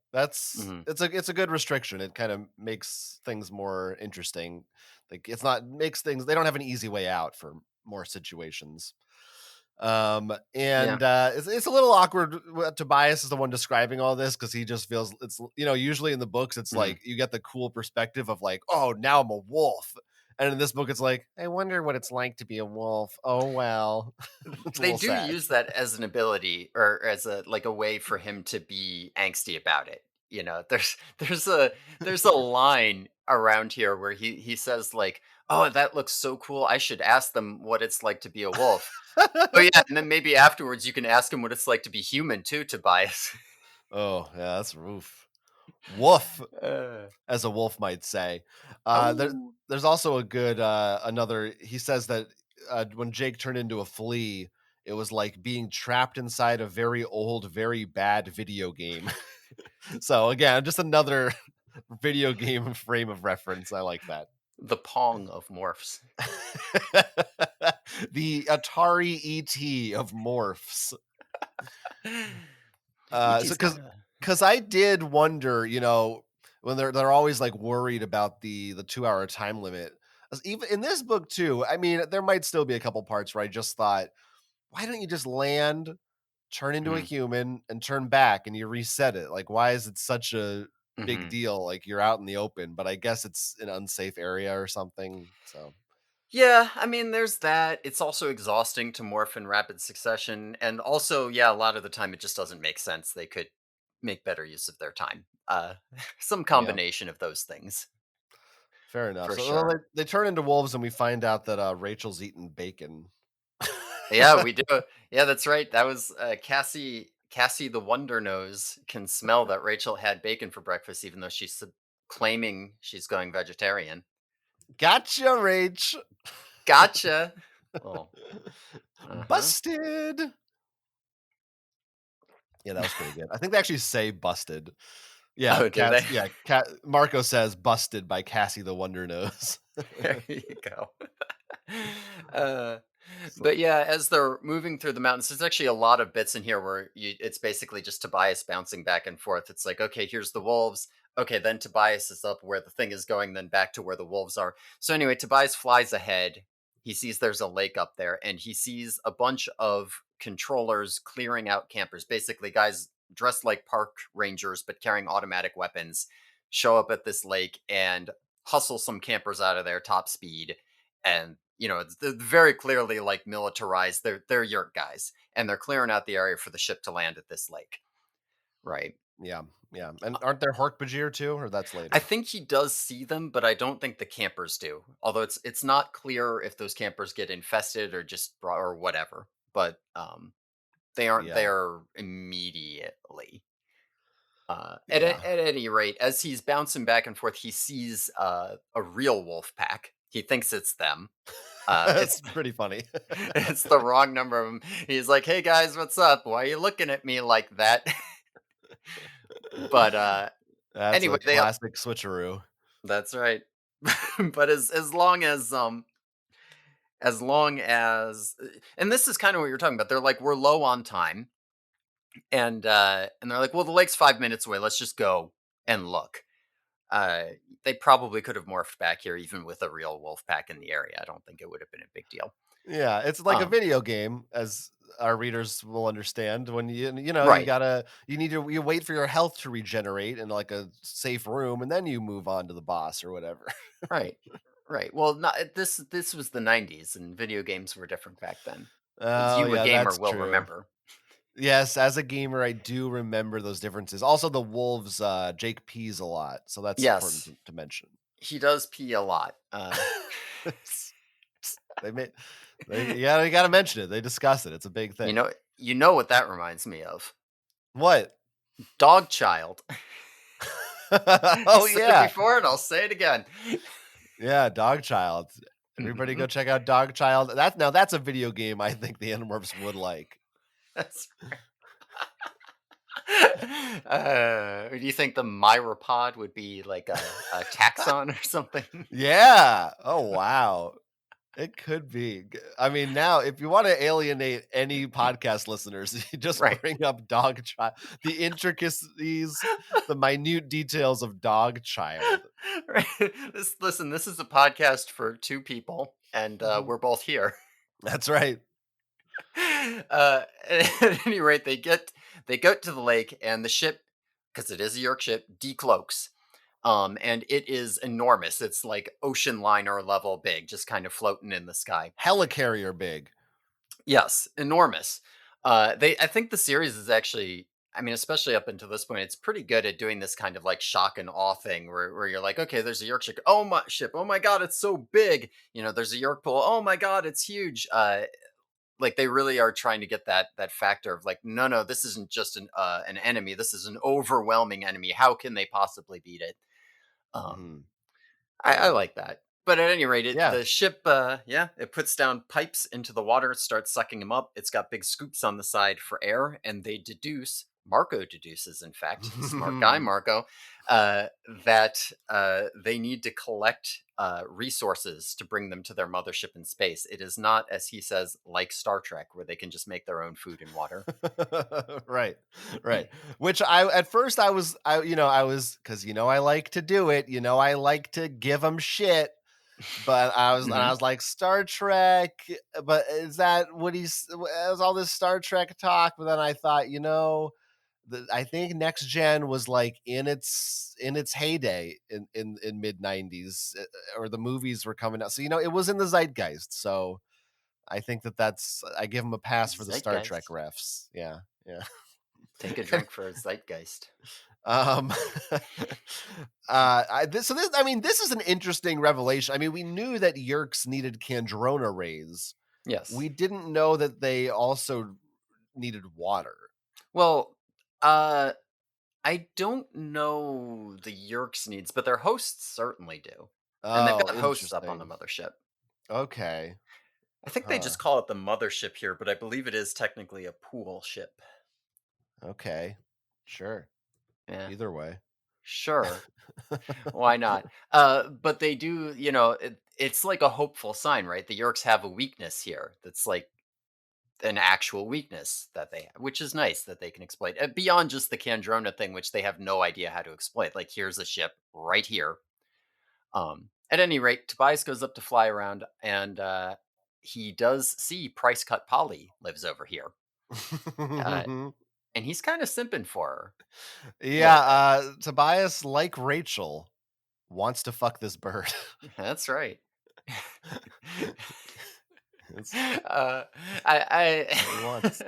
Mhm. it's a good restriction. It kind of makes things more interesting. Like it's not makes things they don't have an easy way out for more situations. Yeah. And it's a little awkward. Tobias is the one describing all this because he just feels it's usually in the books it's Mhm. like you get the cool perspective of like, oh, now I'm a wolf, and in this book it's like, I wonder what it's like to be a wolf. Oh well, it's a They little do sad. use that as an ability or as a like a way for him to be angsty about it. There's a line around here where he says like, "Oh, that looks so cool. I should ask them what it's like to be a wolf." Oh yeah, and then maybe afterwards you can ask him what it's like to be human too, Tobias. Oh yeah, that's roof. Woof, uh, as a wolf might say. oh. There's also a good another. He says that when Jake turned into a flea, it was like being trapped inside a very old, very bad video game. So again, just another video game frame of reference. I like that. The Pong of morphs. The Atari ET of morphs. So ET's because got a because I did wonder, when they're always like worried about the 2 hour time limit. Even in this book too, I mean, there might still be a couple parts where I just thought, why don't you just land, turn into a mhm, human, and turn back and you reset it? Like, why is it such a big mhm. deal? Like you're out in the open, but I guess it's an unsafe area or something. So Yeah, I mean, there's that. It's also exhausting to morph in rapid succession. And also, yeah, a lot of the time it just doesn't make sense. They could make better use of their time. Some yeah. combination of those things, Fair enough. for So sure. they turn into wolves, and we find out that Rachel's eating bacon. Yeah, we do. Yeah, that's right. That was Cassie. Cassie the Wonder Nose can smell that Rachel had bacon for breakfast, even though she's claiming she's going vegetarian. Gotcha, Rach. Gotcha. Oh, uh huh. Busted. Yeah, that was pretty good. I think they actually say busted. Yeah, Oh, do they? Marco says busted by Cassie the Wonder Nose. There you go. Uh, So but yeah, as they're moving through the mountains, there's actually a lot of bits in here where it's basically just Tobias bouncing back and forth. It's like, okay, here's the wolves. Okay, then Tobias is up where the thing is going, then back to where the wolves are. So anyway, Tobias flies ahead. He sees there's a lake up there, and he sees a bunch of controllers clearing out campers. Basically, guys dressed like park rangers but carrying automatic weapons show up at this lake and hustle some campers out of there top speed. And they're very clearly like militarized. They're yurt guys, and they're clearing out the area for the ship to land at this lake, right? yeah, yeah. And aren't there Hork-Bajir too, or that's I later? think he does see them, but I don't think the campers do. Although it's not clear if those campers get infested or just or whatever. But they aren't Yeah, there immediately. yeah. At any rate, as he's bouncing back and forth, he sees a real wolf pack. He thinks it's them. That's It's pretty funny. it's the wrong number of 'em. He's like, "Hey guys, what's up? Why are you looking at me like that?" But That's anyway, a they classic switcheroo. that's right. But as long as and this is kind of what you're talking about. They're like, "We're low on time." And they're like, "Well, the lake's 5 minutes away. Let's just go and look." Uh they probably could have morphed back here even with a real wolf pack in the area. I don't think it would have been a big deal. Yeah, it's like a Um video game, as our readers will understand. When right. you wait for your health to regenerate in like a safe room, and then you move on to the boss or whatever. Right. Right. Well, not this was the 90s and video games were different back then. As Oh you a yeah, gamer that's will true. remember. Yes, as a gamer, I do remember those differences. Also, the wolves, Jake pees a lot, so that's important Yes, to mention. he does pee a lot. They made you gotta mention it. They discuss it. It's a big You thing. know you know what that reminds me of? What? Dog Child. I Oh said it yeah, before and I'll say it again. yeah, Dog Child. Everybody go Mhm. check out Dog Child. That's a video game I think the Animorphs would like. That's do you think the Myropod would be like a taxon or something? Yeah. Oh wow. It could be. I mean, now if you wanna alienate any podcast listeners, you just Right. bring up Dog Child, the intricacies, the minute details of Dog Child. Right. Listen, this is a podcast for two people, and Mhm. we're both here. That's right. At any rate, they go to the lake, and the ship, because it is a York ship, decloaks. And it is enormous. It's like ocean liner level big, just kind of floating in the sky. Helicarrier big. Yes, enormous. I think the series is actually, I mean, especially up until this point, it's pretty good at doing this kind of like shock and awe thing where you're like, okay, there's a York ship. Oh my ship. Oh my God, it's so big. You know, there's a York pool. Oh my God, it's huge. Like they really are trying to get that factor of like, no, no, this isn't just an enemy. This is an overwhelming enemy. How can they possibly beat it? Um, Mhm. I Yeah. like that. But at any rate, Yeah. the ship, yeah, it puts down pipes into the water, starts sucking them up. It's got big scoops on the side for air, and they deduce, Marco deduces, in fact, smart guy Marco, uh, that they need to collect resources to bring them to their mothership in space. It is not, as he says, like Star Trek, where they can just make their own food and water. Right, right. Which I at first I was I was because I like to do it. I like to give them shit. But I Hmm. was like Star Trek. But is that what he's? It was all this Star Trek talk. But then I thought, I think Next Gen was like in its heyday in mid 90s, or the movies were coming out. So it was in the zeitgeist. So I think that's I give him a pass for the Star Trek Zeitgeist. refs. Yeah, yeah. Take a drink for a zeitgeist. Um, I mean, this is an interesting revelation. I mean, we knew that Yerks needed Kandrona rays. Yes. We didn't know that they also needed water. Well, uh, I don't know the Yerkes needs, but their hosts certainly do. And they've Oh, got hosts up on the interesting. mothership. Okay. I think they Huh. just call it the mothership here, but I believe it is technically a pool ship. Okay. Sure. Yeah, Either way. sure. Why not? But they do, it's like a hopeful sign, right? The Yerks have a weakness here that's like an actual weakness that they have, which is nice that they can exploit beyond just the Kandrona thing, which they have no idea how to exploit. Like, here's a ship right here. At any rate, Tobias goes up to fly around, and he does see Price Cut Polly lives over here, uh, and he's kind of simping for her a Yeah, little bit. Tobias, like Rachel, wants to fuck this bird. That's right. That's uh, I, all he wants.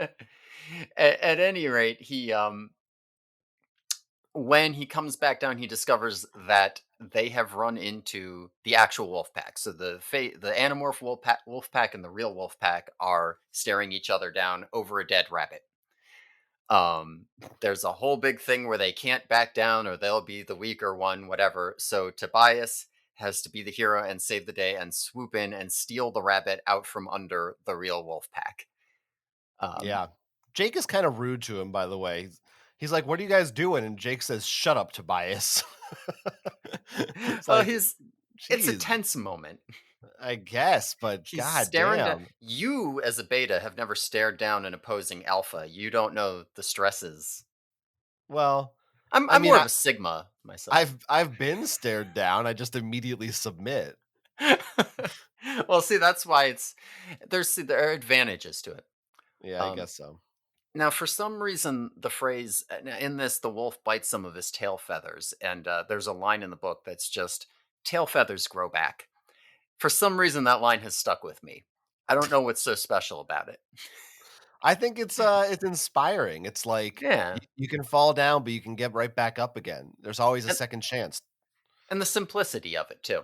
at any rate, when he comes back down, he discovers that they have run into the actual wolf pack. So the Animorph wolf pack and the real wolf pack are staring each other down over a dead rabbit. Um, there's a whole big thing where they can't back down or they'll be the weaker one, whatever. So Tobias has to be the hero and save the day and swoop in and steal the rabbit out from under the real wolf pack. Um, Yeah. Jake is kind of rude to him, by the way. He's like, "What are you guys doing?" And Jake says, "Shut up, Tobias." It's well, like, he's it's a "Geez, tense moment. I guess, but He's god staring down. damn." You, as a beta, have never stared down an opposing alpha. You don't know the stresses. Well, I I'm mean, more of a sigma myself. I've been stared down. I just immediately submit. Well, see, that's why there are advantages to it. Yeah, I Um, guess so. Now, for some reason, the phrase in this, the wolf bites some of his tail feathers, and there's a line in the book that's just tail feathers grow back. For some reason, that line has stuck with me. I don't know what's so special about it. I think it's inspiring. It's like Yeah, you can fall down, but you can get right back up again. There's always a and, second chance. and the simplicity of it too.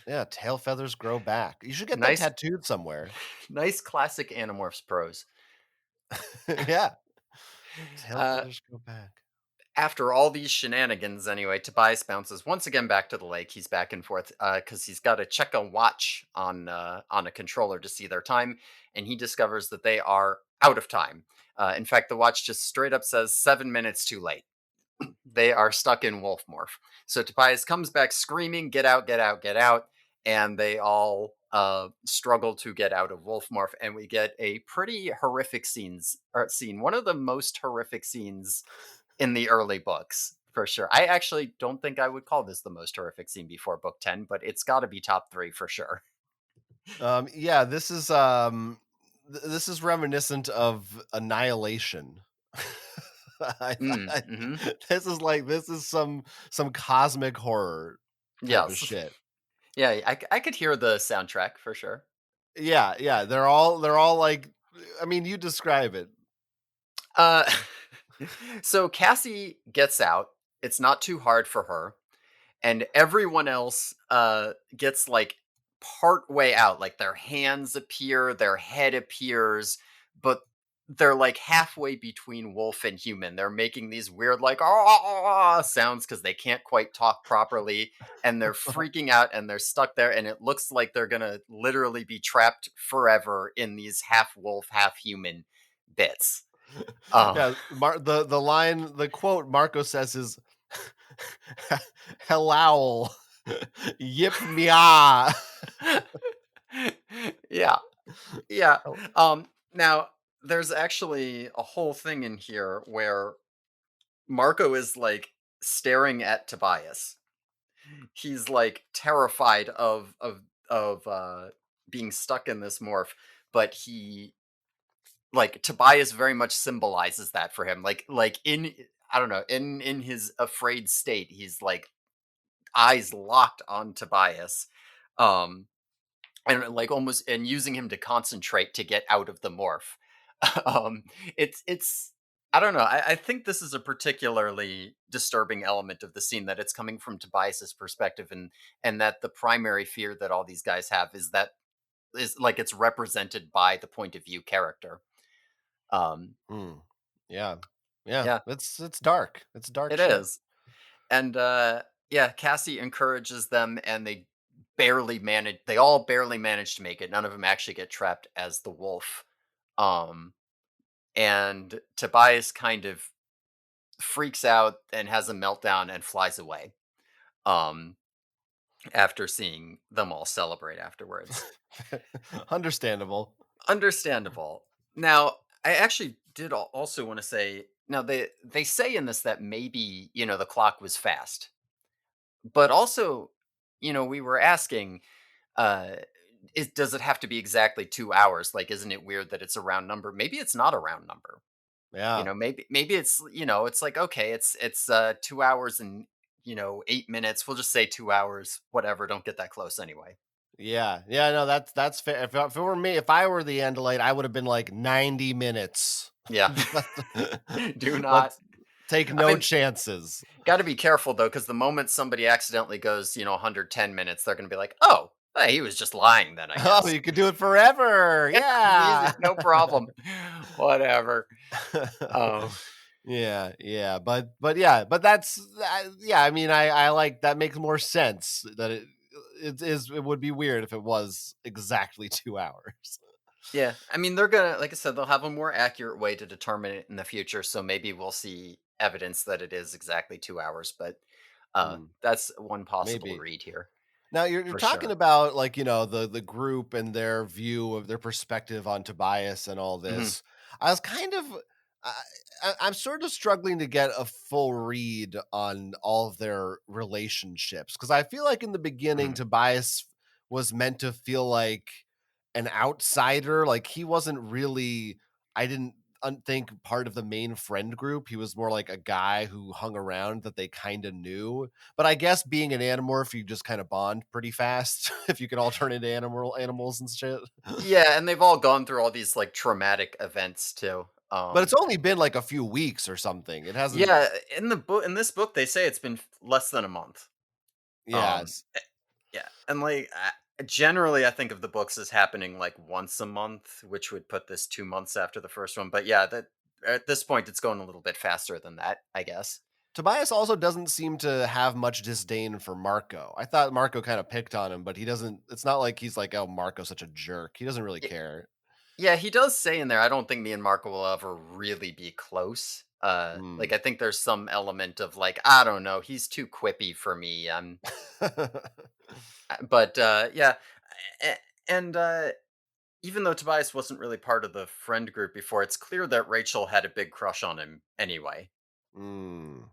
Yeah, tail feathers grow back. You should get that Nice, tattooed somewhere. nice classic Animorphs prose. Yeah, tail Uh, feathers grow back. After all these shenanigans, anyway, Tobias bounces once again back to the lake. He's back and forth because he's got to check a watch on a controller to see their time, and he discovers that they are out of time. In fact, the watch just straight up says 7 minutes too late. They are stuck in wolf morph. So Tobias comes back screaming, "Get out! Get out! Get out!" And they all struggle to get out of Wolfmorph, and we get a pretty horrific scene, one of the most horrific scenes in the early books, for sure. I actually don't think I would call this the most horrific scene before book 10, but it's got to be top 3 for sure. Yeah, this is reminiscent of Annihilation. I thought Mhm. this is some cosmic horror type of Yes. shit. Yeah, I could hear the soundtrack for sure. Yeah, yeah, they're all like, I mean, you describe it. Uh, so Cassie gets out. It's not too hard for her, and everyone else gets like part way out. Like their hands appear, their head appears, but they're like halfway between wolf and human. They're making these weird like sounds because they can't quite talk properly, and they're freaking out and they're stuck there. And it looks like they're gonna literally be trapped forever in these half wolf, half human bits. Um, Yeah, the quote Marco says is "Hello, yip meow." yeah, yeah. Now there's actually a whole thing in here where Marco is like staring at Tobias. He's like terrified of being stuck in this morph, but he like Tobias very much symbolizes that for him. Like in I don't know, in his afraid state, he's like eyes locked on Tobias. Um and like almost and using him to concentrate to get out of the morph. um it's I don't know. I think this is a particularly disturbing element of the scene that it's coming from Tobias's perspective, and that the primary fear that all these guys have is like it's represented by the point of view character. um Mm, yeah, yeah, yeah, it's dark. It's dark it shit. is. And yeah, Cassie encourages them, and they all barely manage to make it. None of them actually get trapped as the wolf. um and Tobias kind of freaks out and has a meltdown and flies away, um after seeing them all celebrate afterwards. Understandable. Understandable. Now, I actually did also want to say, now they say in this that maybe, the clock was fast, but also, we were asking, uh does it have to be exactly 2 hours? Like, isn't it weird that it's a round number? Maybe it's not a round number. Yeah, Maybe it's, it's like, okay, it's 2 hours and 8 minutes. We'll just say 2 hours, whatever, don't get that close anyway. yeah, yeah. No, that's fair. If it were me, if I were the Andalite, I would have been like 90 minutes. Yeah. let's, Do not. let's take I no mean, chances. got to be careful though, because the moment somebody accidentally goes 110 minutes, they're going to be like, oh, hey, he was just lying then, I Oh, guess. you could do it forever. Yeah, Yeah. easy, no problem. Whatever. Oh, Yeah, but yeah, but that's yeah. I mean, I like that makes more sense that it would be weird if it was exactly 2 hours. yeah. I mean, they're gonna, like I said, they'll have a more accurate way to determine it in the future. So maybe we'll see evidence that it is exactly 2 hours. But Hmm, that's one possible maybe. read here Now you're for talking sure. about, like, the group and their view of their perspective on Tobias and all Hmm. this. I was kind of I, I'm sort of struggling to get a full read on all of their relationships because I feel like in the beginning Hmm. Tobias was meant to feel like an outsider, like he wasn't really, I didn't think part of the main friend group. He was more like a guy who hung around that they kind of knew, but I guess being an animorph, you just kind of bond pretty fast if you can all turn into animals and shit. Yeah, and they've all gone through all these like traumatic events too. But it's only been like a few weeks or something. It hasn't. Yeah, in this book, they say it's been less than a month. Um, Yes. yeah, and like generally, I think of the books as happening like once a month, which would put this 2 months after the first one. But yeah, that at this point, it's going a little bit faster than that, I guess. Tobias also doesn't seem to have much disdain for Marco. I thought Marco kind of picked on him, but he doesn't. It's not like he's like, oh, Marco's such a jerk. He doesn't really Y- care. Yeah, he does say in there, I don't think me and Marco will ever really be close. Hmm. Like I think there's some element of like, I don't know, he's too quippy for me. But yeah, And even though Tobias wasn't really part of the friend group before, it's clear that Rachel had a big crush on him anyway. Mm.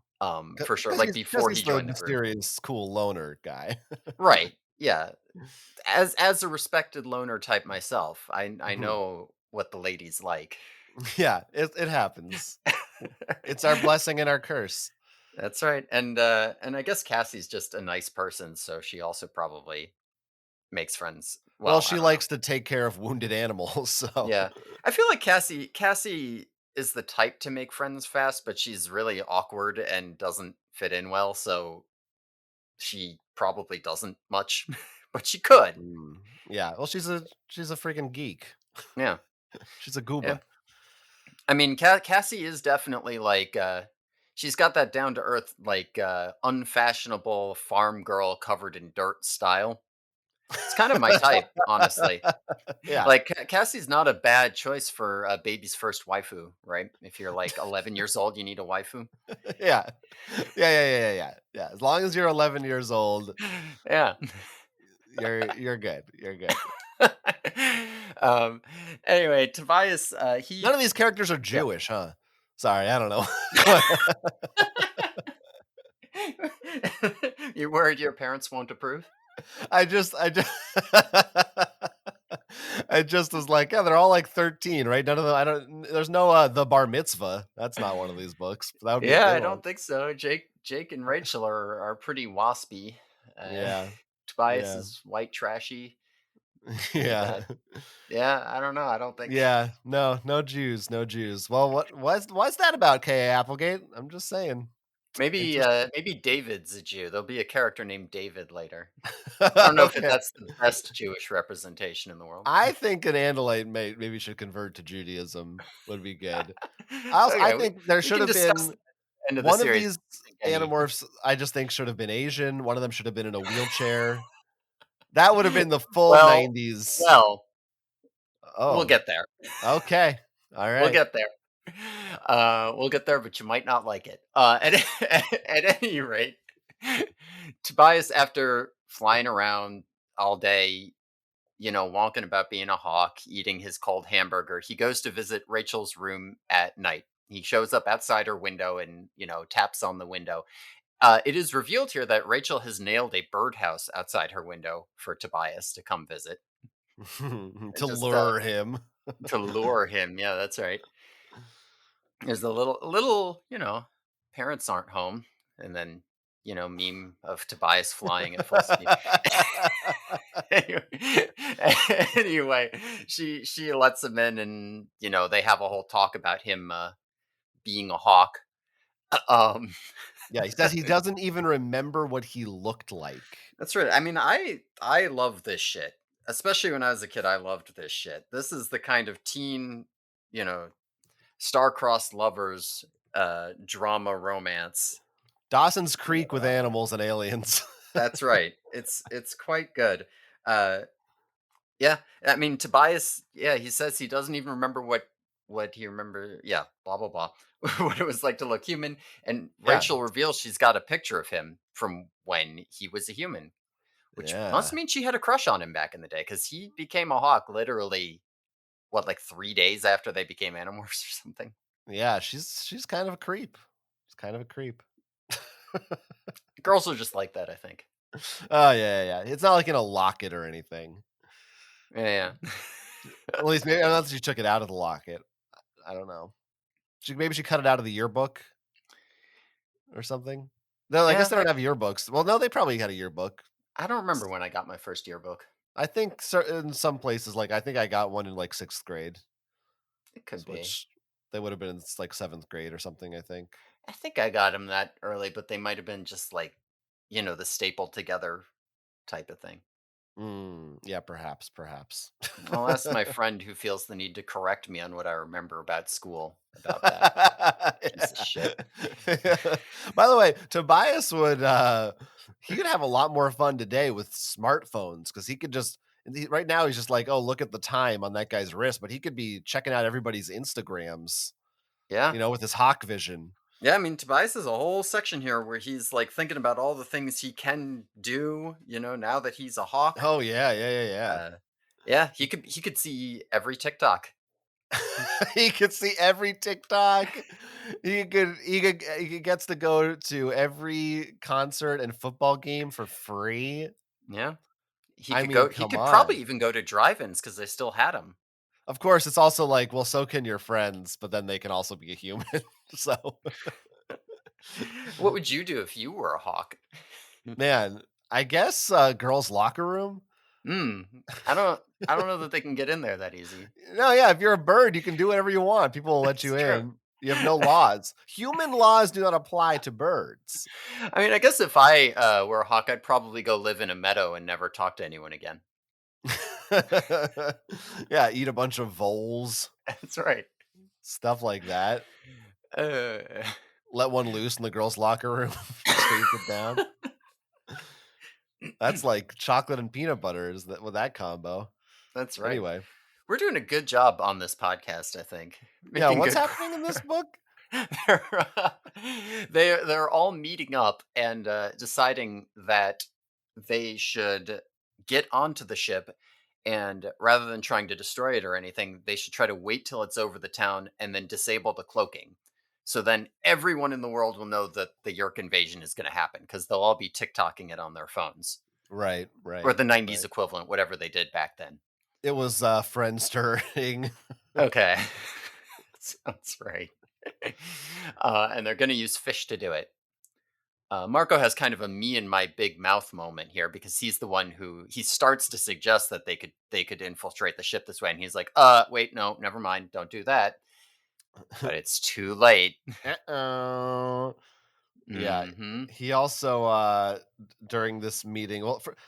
For sure, Because like because before he's he the joined the group. mysterious, cool loner guy. Right. Yeah. As a respected loner type myself, I Mhm. know what the ladies like. Yeah, it happens. It's our blessing and our curse. That's right. And I guess Cassie's just a nice person, so she also probably makes friends. Well, Well, I she don't know. likes to take care of wounded animals, so Yeah. I feel like Cassie is the type to make friends fast, but she's really awkward and doesn't fit in well, so she probably doesn't much, but she could. Mm, yeah, well, she's a freaking geek. Yeah. She's a Yeah. gooba. I mean, Cassie is definitely like she's got that down to earth like unfashionable farm girl covered in dirt style. It's kind of my type, honestly. Yeah. Like Cassie's not a bad choice for a baby's first waifu, right? If you're like 11 years old, you need a waifu. Yeah. Yeah, as long as you're 11 years old, Yeah. you're good, you're good. um. Anyway, Tobias, None he of these characters are yeah. Jewish, huh? Sorry, I don't know. You worried your parents won't approve? I just I just was like, "Yeah, they're all, like, 13, right?" None of them I don't there's no, The Bar Mitzvah. That's not one of these books. That would be a Yeah, good I one. don't think so. Jake and Rachel are pretty waspy. Uh, Yeah, Tobias yeah, is white trashy, and yeah. yeah, I don't know. I don't think Yeah, no, no Jews, no Jews. Well, what's that about, K.A. Applegate? I'm just saying. Interesting. maybe David's a Jew. There'll be a character named David later. I don't know if Okay. that's the best Jewish representation in the world. I think an Andalite maybe should convert to Judaism, would be good. I Okay, think there we should can have discuss been the end of the one of series. these I think any. Animorphs, I just think should have been Asian, one of them should have been in a wheelchair. That would have been the full Well, 90s. well, we'll Oh, get there. okay. We'll Alright. get there. We'll get there, but you might not like it. At any rate, Tobias, after flying around all day, wonking about being a hawk, eating his cold hamburger, he goes to visit Rachel's room at night. He shows up outside her window and, taps on the window. It is revealed here that Rachel has nailed a birdhouse outside her window for Tobias to come visit. To Just lure him. to lure him. Yeah, that's right. There's a little, parents aren't home, and then meme of Tobias flying at full speed. anyway, anyway, she lets him in, and they have a whole talk about him being a hawk. Um, Yeah, he says he doesn't even remember what he looked like. that's right. I mean, I love this shit, especially when I was a kid. I loved this shit. This is the kind of teen, you know, star-crossed lovers drama romance. Dawson's Creek with Uh, animals and aliens. that's right. It's quite good. Uh, yeah, I mean Tobias. Yeah, he says he doesn't even remember what he remember. Yeah, blah blah blah. What it was like to look human. And Yeah, Rachel reveals she's got a picture of him from when he was a human, which must yeah, mean she had a crush on him back in the day because he became a hawk literally what, like 3 days after they became animorphs or something. yeah, she's kind of a creep. She's kind of a creep. Girls are just like that, I think. Oh, yeah. It's not like in a locket or anything. Yeah. At least maybe unless she took it out of the locket. I don't know. Maybe she cut it out of the yearbook or something. No, I guess Yeah, they don't have yearbooks. Well, no, they probably had a yearbook. I don't remember when I got my first yearbook. I think in some places, like I think I got one in like 6th grade, It could be. which they would have been in like 7th grade or something, I think. I think I got them that early, but they might have been just like, the stapled together type of thing. Yeah, perhaps. I'll ask my friend who feels the need to correct me on what I remember about school about that piece of shit. By the way, Tobias would he could have a lot more fun today with smartphones because he could just right now he's just like, oh, look at the time on that guy's wrist, but he could be checking out everybody's Instagrams, Yeah. with his hawk vision. Yeah, I mean, Tobias has a whole section here where he's like thinking about all the things he can do, now that he's a hawk. Oh yeah. Uh, Yeah, he could see every TikTok. He could see every TikTok. He gets to go to every concert and football game for free. Yeah. He I could mean, go he come could probably on. even go to drive-ins because they still had them. Of course, it's also like, well, so can your friends, but then they can also be a human. So, What would you do if you were a hawk? man, I guess girls' locker room. Mm, I don't know that they can get in there that easy. No, yeah, if you're a bird, you can do whatever you want. People will let It's you true. in. You have no laws. Human laws do not apply to birds. I mean, I guess if I, were a hawk, I'd probably go live in a meadow and never talk to anyone again. Yeah, eat a bunch of voles, That's right. stuff like that. Uh, Let one loose in the girls' locker room, chase it down. That's like chocolate and peanut butter is that with that combo. That's right. Anyway, We're doing a good job on this podcast, I think. yeah, Making what's good happening in this book? they're, they're all meeting up and deciding that they should get onto the ship, and rather than trying to destroy it or anything, they should try to wait till it's over the town and then disable the cloaking. So then everyone in the world will know that the Yerk invasion is going to happen because they'll all be TikToking it on their phones, Right, or right, the 90s right. equivalent, whatever they did back then. It was friend stirring. Okay. Sounds right. And they're going to use fish to do it. Marco has kind of a me and my big mouth moment here because he's the one who he starts to suggest that they could infiltrate the ship this way, and he's like, wait, no, never mind, don't do that." But it's too late. Uh-oh. Yeah, Hmm. he also, during this meeting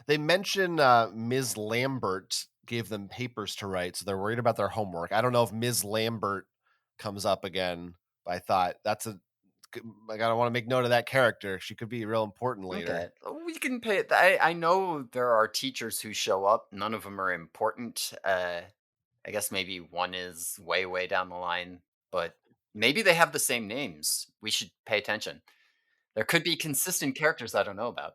they mention, Ms. Lambert gave them papers to write, so they're worried about their homework. I don't know if Ms. Lambert comes up again, but I thought that's a g I gotta wanna make note of that character. She could be real important later. Okay, we can pay it. I know there are teachers who show up. None of them are important. I guess maybe one is way, way down the line, but maybe they have the same names. We should pay attention. There could be consistent characters I don't know about.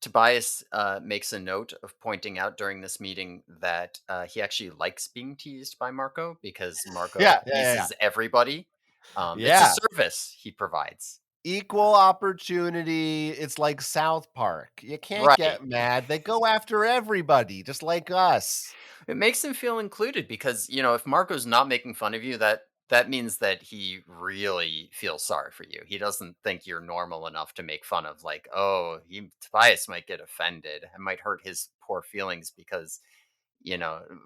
Tobias makes a note of pointing out during this meeting that he actually likes being teased by Marco because Marco Yeah, yeah, yeah, yeah. teases everybody. It's a Yeah, service he provides. equal opportunity, it's like South Park. You can't Right. get mad, they go after everybody, just like us. It makes him feel included because, if Marco's not making fun of you, that means that he really feels sorry for you. He doesn't think you're normal enough to make fun of, like, oh, Tobias might get offended. It might hurt his poor feelings because,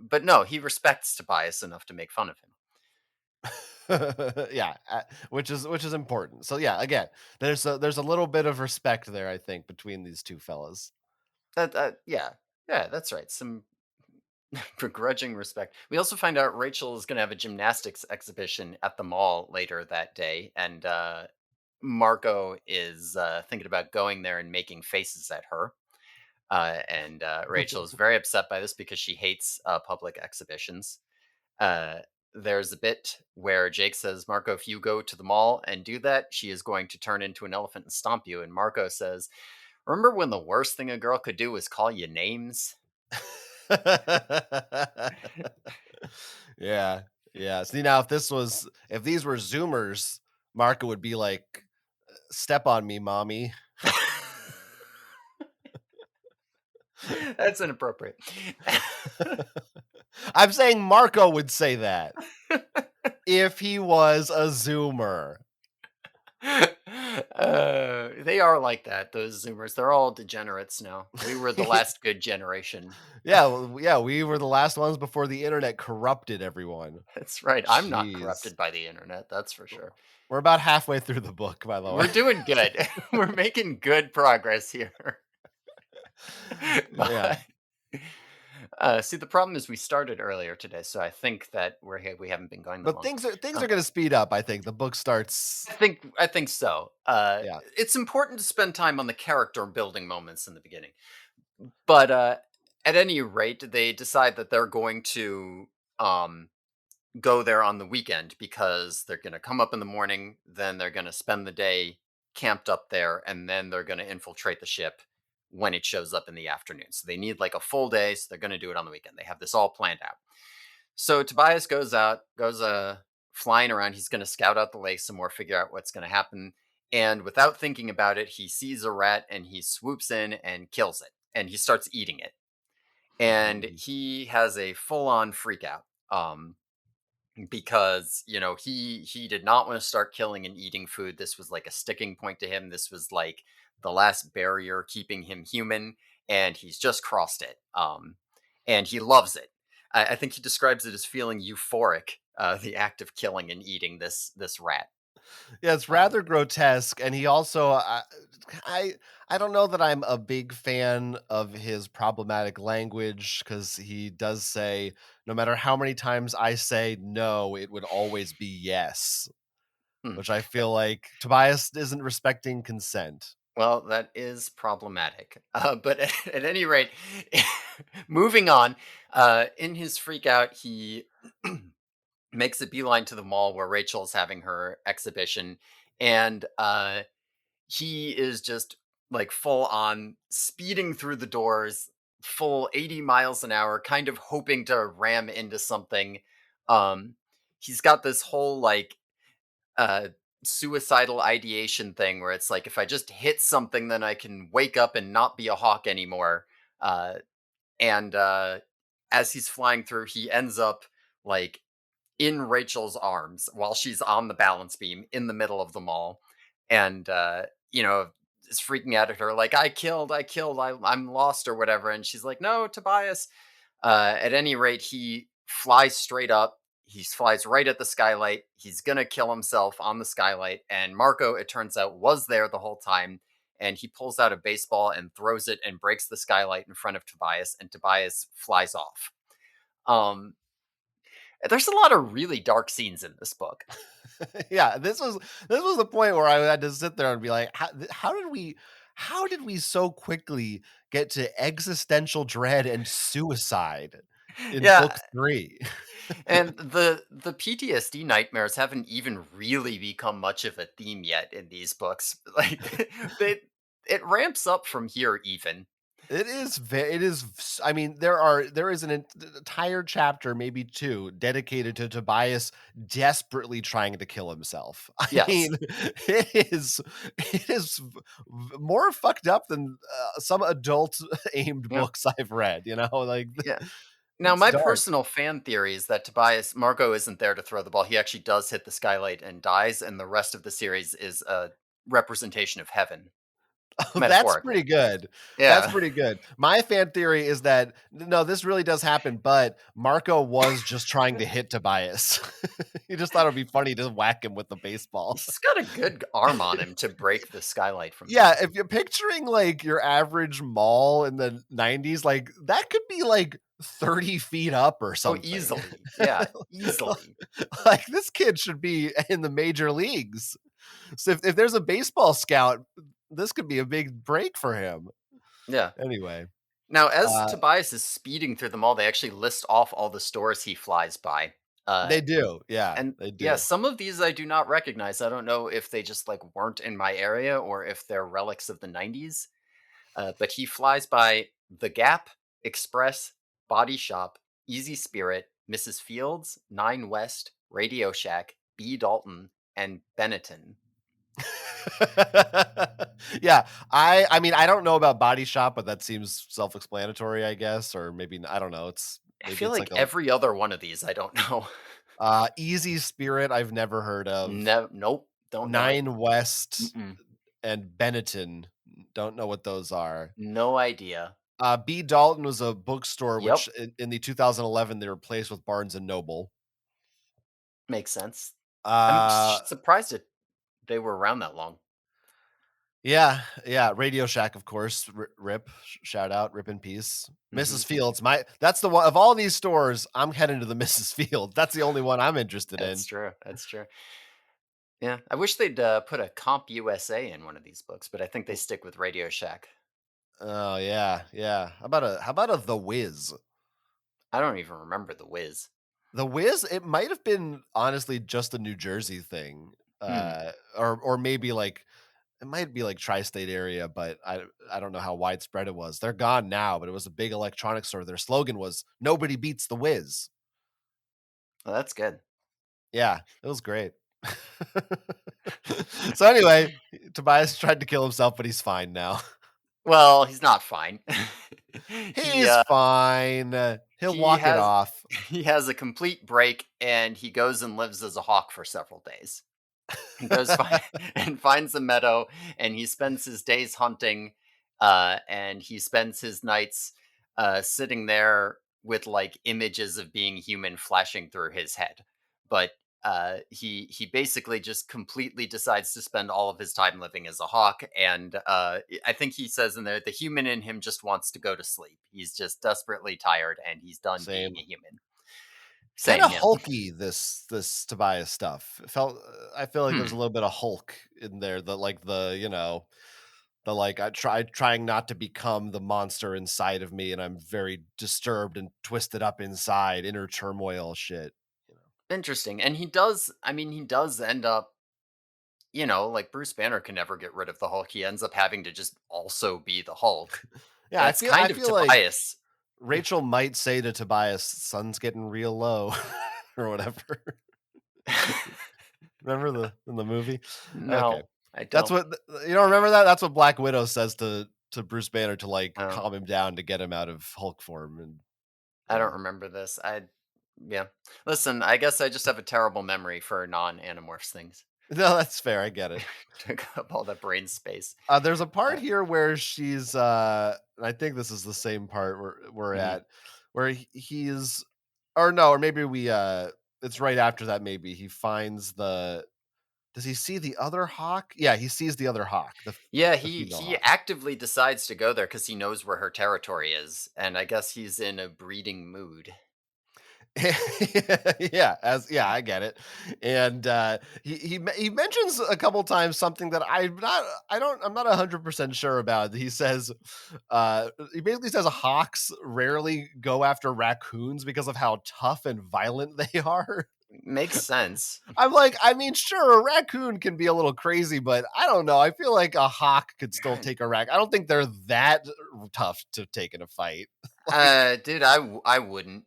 but no, he respects Tobias enough to make fun of him. Yeah, which is important. So yeah, again, there's a little bit of respect there, I think, between these two fellas. Yeah. Yeah, that's right. Some begrudging respect. We also find out Rachel is going to have a gymnastics exhibition at the mall later that day, and Marco is thinking about going there and making faces at her. And Rachel is very upset by this because she hates public exhibitions. Uh, there's a bit where Jake says, Marco, if you go to the mall and do that, she is going to turn into an elephant and stomp you. And Marco says, remember when the worst thing a girl could do was call you names? Yeah, yeah. See, now if these were Zoomers, Marco would be like, "Step on me, mommy." That's inappropriate. I'm saying Marco would say that if he was a Zoomer. They are like that, those Zoomers. They're all degenerates now. We were the last good generation. Yeah, well, yeah, we were the last ones before the internet corrupted everyone. That's right. I'm not Jeez. corrupted by the internet, that's for sure. We're about halfway through the book, by the way. We're doing good. We're making good progress here. Yeah. But see, the problem is we started earlier today, so I think that we haven't been going that But long. things are Um, gonna speed up, I think. The book starts I think so. yeah. It's important to spend time on the character building moments in the beginning, but at any rate, they decide that they're going to um, go there on the weekend because they're going to come up in the morning, then they're going to spend the day camped up there, and then they're going to infiltrate the ship when it shows up in the afternoon. So they need like a full day. So they're going to do it on the weekend. They have this all planned out. So Tobias goes flying around. He's going to scout out the lake some more, figure out what's going to happen. And without thinking about it, he sees a rat and he swoops in and kills it. And he starts eating it. And Mhm. he has a full on freak out. Because he did not want to start killing and eating food. This was like a sticking point to him. This was like the last barrier keeping him human, and he's just crossed it. And he loves it. I think he describes it as feeling euphoric, the act of killing and eating this rat. Yeah, it's um, rather grotesque, and he also I I don't know that I'm a big fan of his problematic language because he does say, "No matter how many times I say no, it would always be yes," hmm. which I feel like Tobias isn't respecting consent. Well, that is problematic. But at any rate, moving on, in his freak out, he makes a beeline to the mall where Rachel's having her exhibition, and he is just like full on speeding through the doors, full 80 miles an hour, kind of hoping to ram into something. Um, he's got this whole like uh, suicidal ideation thing where it's like, if I just hit something, then I can wake up and not be a hawk anymore. Uh, and as he's flying through, he ends up like in Rachel's arms while she's on the balance beam in the middle of the mall, and is freaking out at her like, I'm lost or whatever, and she's like, "No, Tobias." At any rate, he flies straight up. He flies right at the skylight. He's gonna kill himself on the skylight, and Marco, it turns out, was there the whole time. And he pulls out a baseball and throws it and breaks the skylight in front of Tobias, and Tobias flies off. Um, there's a lot of really dark scenes in this book. Yeah, this was the point where I had to sit there and be like, how did we so quickly get to existential dread and suicide in Yeah, book 3?" and the PTSD nightmares haven't even really become much of a theme yet in these books. Like they it ramps up from here even. I mean, there is an entire chapter, maybe 2, dedicated to Tobias desperately trying to kill himself. I Yes. mean, it is more fucked up than, some adult aimed Yeah. books I've read, like, Yeah. Now it's my dark. personal fan theory is that Tobias Marco isn't there to throw the ball. He actually does hit the skylight and dies, and the rest of the series is a representation of heaven, That's metaphorically. pretty good. That's Yeah. pretty good. My fan theory is that no, this really does happen, but Marco was just trying to hit Tobias. He just thought it'd be funny to whack him with the baseball. He's got a good arm on him to break the skylight from Yeah, there. if you're picturing, like, your average mall in the '90s, like, that could be, like, 30 feet up or Oh, something. easily. Yeah, easily. Like, this kid should be in the major leagues. So if there's a baseball scout, this could be a big break for him. Yeah. Anyway, Now, as uh, Tobias is speeding through the mall, they actually list off all the stores he flies by. Uh, they do, yeah, and they yeah, do. some of these I do not recognize. I don't know if they just like weren't in my area or if they're relics of the 90s. But he flies by The Gap, Express, Body Shop, Easy Spirit, Mrs. Fields, Nine West, Radio Shack, B. Dalton, and Benetton. Yeah, I mean, I don't know about Body Shop, but that seems self-explanatory, I guess, or maybe I don't know, I maybe feel it's like like a every other one of these I don't know. Easy Spirit I've never heard of. No, nope, don't know it. Nine West Mm-mm. and Benetton, don't know what those are. No idea. B. Dalton was a bookstore Yep, which in the 2011 they replaced with Barnes& and Noble. makes sense. I'm Uh, surprised they were around that long. yeah, yeah, Radio Shack, of course, rip, shout out, rip in peace. Hmm. Mrs. Fields, that's the one of all these stores, I'm heading to the Mrs. Fields. That's the only one I'm interested That's in. true. That's true. Yeah, I wish they'd put a Comp USA in one of these books, but I think they stick with Radio Shack. Oh, yeah, yeah. How about a The Wiz? I don't even remember the Wiz. The Wiz, it might have been honestly just a New Jersey thing, Hmm. or maybe, like, it might be like tri-state area, but I don't know how widespread it was. They're gone now, but it was a big electronics store. Their slogan was "Nobody beats the Whiz." Well, that's good. Yeah, it was great. So anyway, Tobias tried to kill himself, but he's fine now. Well, he's not fine. he He's fine. He'll he walk it has off. he has a complete break, and he goes and lives as a hawk for several days. He goes and finds a meadow, and he spends his days hunting, and he spends his nights sitting there with like images of being human flashing through his head. But he basically just completely decides to spend all of his time living as a hawk, and I think he says in there the human in him just wants to go to sleep. He's just desperately tired, and he's done being Same. a human. Kind Same of him. hulky, this Tobias stuff. It felt I feel like there's a Hmm. little bit of Hulk in there, the like trying not to become the monster inside of me, and I'm very disturbed and twisted up inside, inner turmoil shit, you know. Interesting. And he does, I mean, he does end up, like Bruce Banner can never get rid of the Hulk. He ends up having to just also be the Hulk. Yeah, That's I kind of feel like Tobias. Rachel might say to Tobias, "Sun's getting real low," or whatever. Remember in the movie? Okay. No, I That's don't. what you don't remember that? That's what Black Widow says to Bruce Banner to, like, Oh, calm him down to get him out of Hulk form, and I don't yeah. remember this. Yeah. Listen, I guess I just have a terrible memory for non Animorphs things. No, that's fair, I get it. Took up all the brain space. There's a part Uh, here where she's, and I think this is the same part we're mhm. at, where he's or no, or maybe it's right after that maybe, he finds does he see the other hawk? Yeah, he sees the other hawk, Yeah, the he female he hawk. actively decides to go there because he knows where her territory is, and I guess he's in a breeding mood. Yeah, I get it. And he mentions a couple times something that I'm not 100% sure about. He says he basically says hawks rarely go after raccoons because of how tough and violent they are. Makes sense. I'm like, I mean, sure, a raccoon can be a little crazy, but I don't know. I feel like a hawk could still take a rack. I don't think they're that tough to take in a fight. Like Dude, I wouldn't.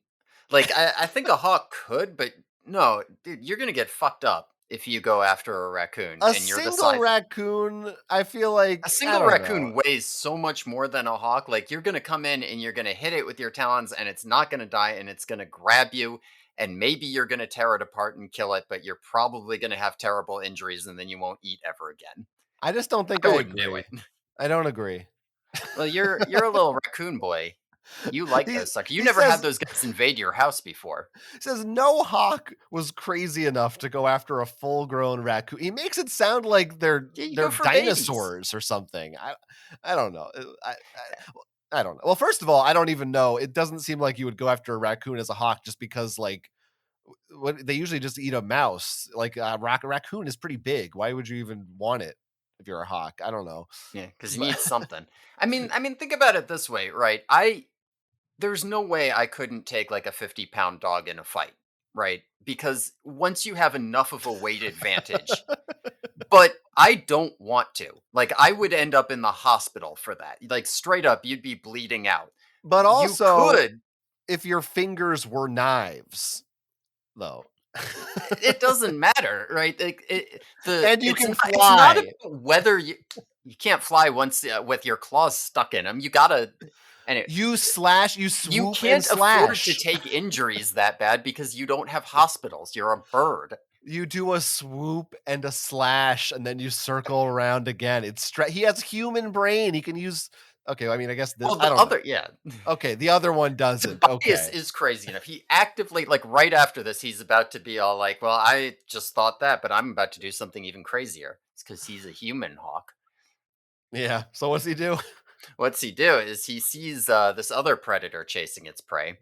Like, I think a hawk could, but no, dude, you're gonna get fucked up if you go after a raccoon a and you're the single size of raccoon, I feel a like I single don't know. raccoon weighs so much more than a hawk. Like, you're gonna come in and you're gonna hit it with your talons, and it's not gonna die, and it's gonna grab you, and maybe you're gonna tear it apart and kill it, but you're probably gonna have terrible injuries, and then you won't eat ever again. I just don't think I I wouldn't do agree. it. I don't agree. Well, you're a little raccoon boy. You like he those suckers. You he never had says those guys invade your house before. says no hawk was crazy enough to go after a full-grown raccoon. He makes it sound like Yeah, you they're go for babies. dinosaurs or something. I don't know. I don't know. Well, first of all, I don't even know. It doesn't seem like you would go after a raccoon as a hawk just because like what they usually just eat a mouse. Like a raccoon is pretty big. Why would you even want it if you're a hawk? I don't know. Yeah, because you But need something. I mean, think about it this way, right? There's no way I couldn't take like a 50-pound dog in a fight, right? Because once you have enough of a weight advantage, but I don't want to. Like, I would end up in the hospital for that. Like, straight up, you'd be bleeding out. but You also could. if your fingers were knives, though. It doesn't matter, right? Like, And you can it's not fly. about whether you can't fly once with your claws stuck in them. You gotta, and You you swoop and can't afford to slash. take injuries that bad because you don't have hospitals. You're a bird. You do a swoop and a slash, and then you circle around again. He has human brain. He can use okay, I mean, I guess this Well, I the don't know. other, yeah, Okay, the other one doesn't. Tobias Okay. is crazy enough. He actively, like, right after this, he's about to be all like, "Well, I just thought that, but I'm about to do something even crazier." It's because he's a human hawk. Yeah. So what's he do? What's he do is he sees this other predator chasing its prey,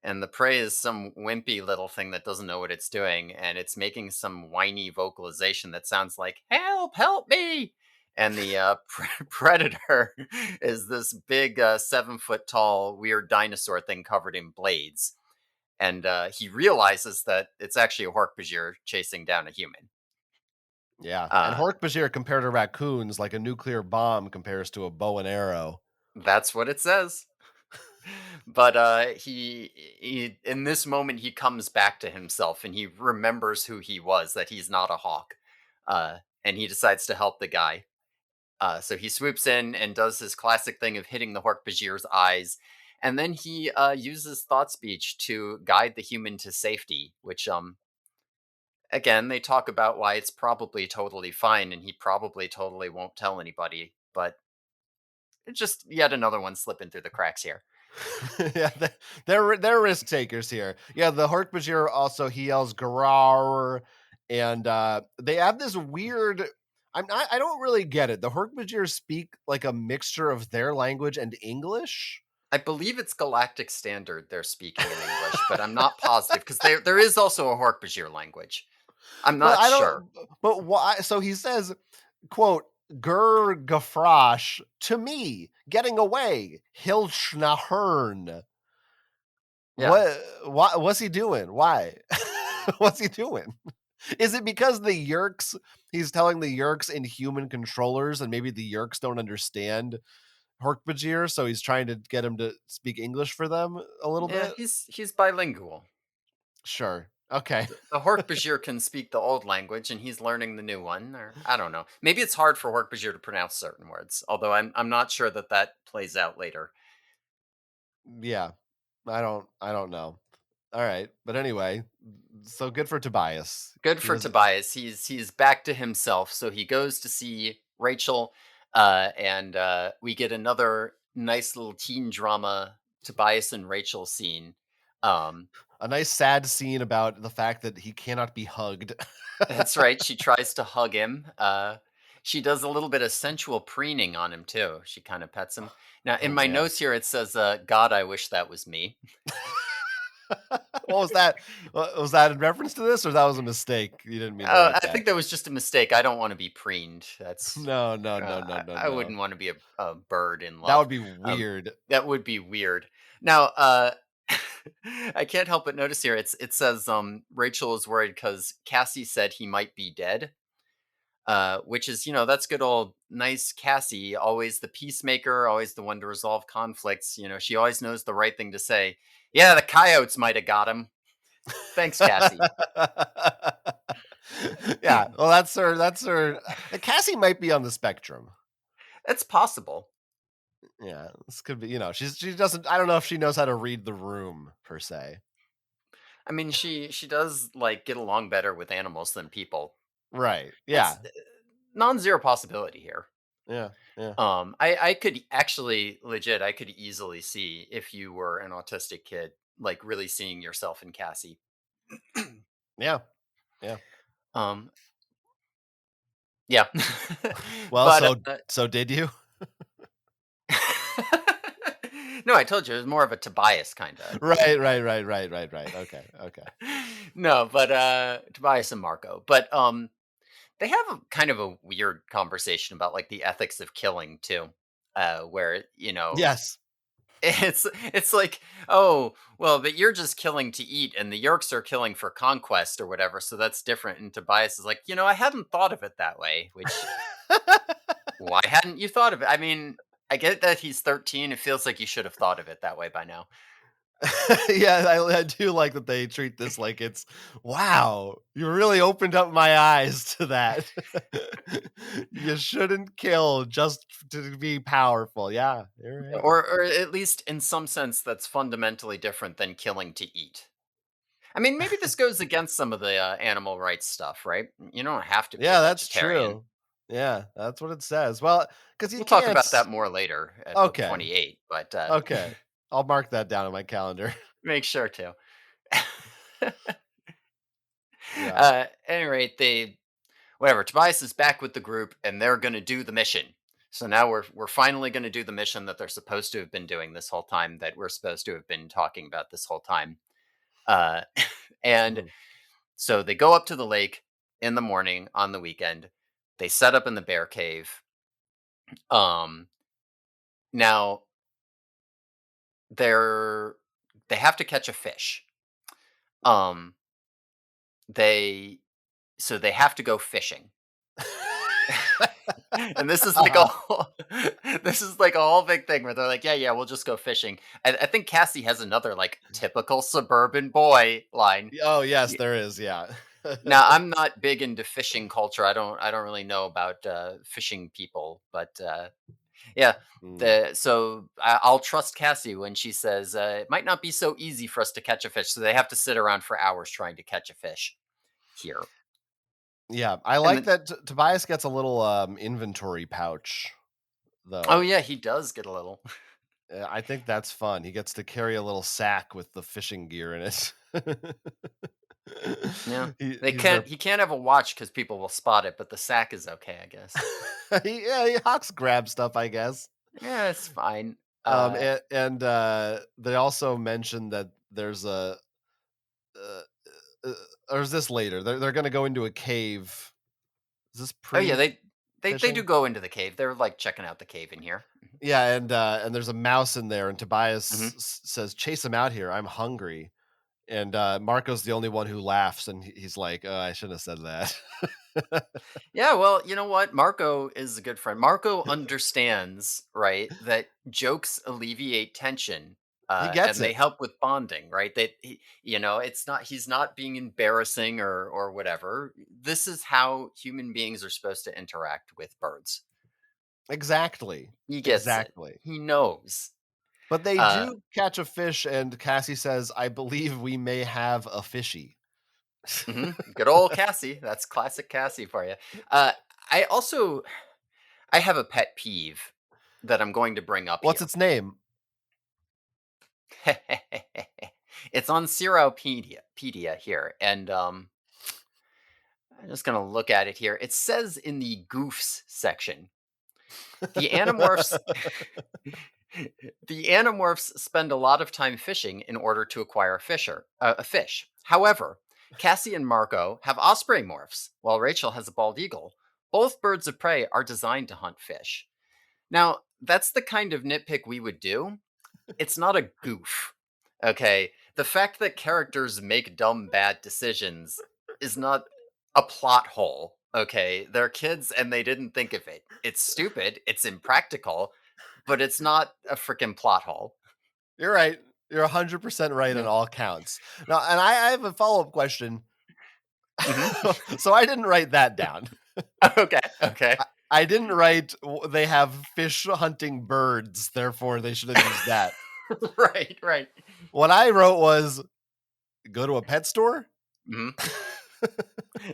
and the prey is some wimpy little thing that doesn't know what it's doing, and it's making some whiny vocalization that sounds like "Help! Help me!" And the predator is this big 7 foot tall weird dinosaur thing covered in blades, and he realizes that it's actually a Hork-Bajir chasing down a human. Yeah, and Uh, Hork-Bajir compared to raccoons like a nuclear bomb compares to a bow and arrow. that's what it says. But he in this moment he comes back to himself and he remembers who he was, that he's not a hawk. And he decides to help the guy. So he swoops in and does his classic thing of hitting the Hork-Bajir's eyes, and then he uses thought speech to guide the human to safety. Which, again, they talk about why it's probably totally fine, and he probably totally won't tell anybody. But it's just yet another one slipping through the cracks here. Yeah, they're risk takers here. Yeah, the Hork-Bajir also he yells "Grar," and they have this weird. I don't really get it. The Hork-Bajir speak like a mixture of their language and English. I believe it's Galactic Standard they're speaking in English, but I'm not positive because there is also a Hork-Bajir language. I'm But not I sure. don't. But why? So he says, "quote Gur Gafrash to me, getting away, Hilchnahern." Yeah. What's he doing? Why? What's he doing? Is it because the Yerks he's telling the Yerks in human controllers and maybe the Yerks don't understand Hork-Bajir, so he's trying to get him to speak English for them a little Yeah, bit? he's bilingual. Sure. Okay. The Hork-Bajir can speak the old language and he's learning the new one, or I don't know. Maybe it's hard for Hork-Bajir to pronounce certain words, although I'm not sure that that plays out later. Yeah. I don't know. All right. But anyway, so good for Tobias. Good He for does Tobias. He's back to himself, so he goes to see Rachel, and we get another nice little teen drama Tobias and Rachel scene. Um, a nice sad scene about the fact that he cannot be hugged. that's right. She tries to hug him. She does a little bit of sensual preening on him too. She kind of pets him. Now, in Oh my man. notes here, it says, "God, I wish that was me." What was that? Was that in reference to this or that was a mistake? You didn't mean to Oh, write I that. think that was just a mistake. I don't want to be preened. That's No, no, no, no, no, I no. wouldn't want to be a bird in That love. would be Um, weird. that would be weird. Now, I can't help but notice here. It says Rachel is worried because Cassie said he might be dead. Which is, that's good old nice Cassie, always the peacemaker, always the one to resolve conflicts. She always knows the right thing to say. Yeah, the coyotes might have got him. Thanks, Cassie. Yeah, well, that's her Cassie might be on the spectrum. It's possible. Yeah, this could be, she doesn't I don't know if she knows how to read the room per se. I mean, she does like get along better with animals than people. Right. It's Yeah. non-zero possibility here. Yeah. Yeah. I could actually legit, I could easily see if you were an autistic kid, like really seeing yourself in Cassie. Yeah. Yeah. um, yeah, Well, but so did you? no, I told you it was more of a Tobias kind of. Right, right, right, right, right, right. Okay, okay. No, but Tobias and Marco, but they have a kind of a weird conversation about like the ethics of killing too, where Yes. it's like, oh, well, but you're just killing to eat, and the Yerks are killing for conquest or whatever, so that's different. And Tobias is like, I hadn't thought of it that way. Which, why hadn't you thought of it? I mean, I get that he's 13. It feels like you should have thought of it that way by now. Yeah, I do like that they treat this like it's wow, you really opened up my eyes to that. You shouldn't kill just to be powerful. Yeah, you're right. Or at least in some sense, that's fundamentally different than killing to eat. I mean, maybe this goes against some of the animal rights stuff, right? You don't have to be a Yeah, that's vegetarian. true. Yeah, that's what it says. Well, because you We'll talk can't. about that more later at book Okay, 28, but okay. I'll mark that down on my calendar. make sure to. Yeah. At any rate, whatever. Tobias is back with the group, and they're going to do the mission. So now we're finally going to do the mission that they're supposed to have been doing this whole time. That we're supposed to have been talking about this whole time. Uh, and Mhm. so they go up to the lake in the morning on the weekend. They set up in the bear cave. Um, Now they're they have to catch a fish. Um, they so they have to go fishing. And this is like a Uh-huh. whole this is like a whole big thing where they're like, "Yeah, yeah, we'll just go fishing." I think Cassie has another, like, typical suburban boy line. Oh, yes, Y there is, yeah. Now, I'm not big into fishing culture, I don't really know about, fishing people, but, yeah, Mm. I'll trust Cassie when she says, "It might not be so easy for us to catch a fish," so they have to sit around for hours trying to catch a fish here. Yeah, I And like then that Tobias gets a little, inventory pouch, oh, though. yeah, he does get a little. I think that's fun. He gets to carry a little sack with the fishing gear in it. Yeah. He's their He can't have a watch because people will spot it, but the sack is okay, I guess. yeah, he hawks grab stuff, I guess. Yeah, it's fine. Uh, They also mentioned that there's uh, uh, or is this later? They're gonna go into a cave. Is this oh, yeah, they do pre-fishing? go into the cave. They're, like, checking out the cave in here. Yeah, and there's a mouse in there, and Tobias Mhm. says, "Chase him out here. I'm hungry." And Marco's the only one who laughs, and he's like, "I shouldn't have said that." Yeah, well, you know what? Marco is a good friend. Marco understands, right, that jokes alleviate tension, He gets and they it. help with bonding, right? It's not he's not being embarrassing or whatever. This is how human beings are supposed to interact with birds. Exactly. He gets it. Exactly. He knows. But they Uh, do catch a fish, and Cassie says, "I believe we may have a fishy." good old Cassie. That's classic Cassie for you. Uh, I also I have a pet peeve that I'm going to bring up What's here. its name? It's on Ceropedia here, and I'm just gonna look at it here. It says in the goofs section, the Animorphs the Animorphs spend a lot of time fishing in order to acquire a fish. However, Cassie and Marco have osprey morphs, while Rachel has a bald eagle. Both birds of prey are designed to hunt fish. Now, that's the kind of nitpick we would do. It's not a goof. Okay. The fact that characters make dumb, bad decisions is not a plot hole. Okay. They're kids and they didn't think of it. It's stupid. It's impractical, but it's not a freaking plot hole. You're right. You're 100% right on Yeah. all counts. Now, and I have a follow-up question. hmm So I didn't write that down. okay. Okay. I didn't write they have fish hunting birds, therefore they should have used that. right. Right. What I wrote was go to a pet store, hmm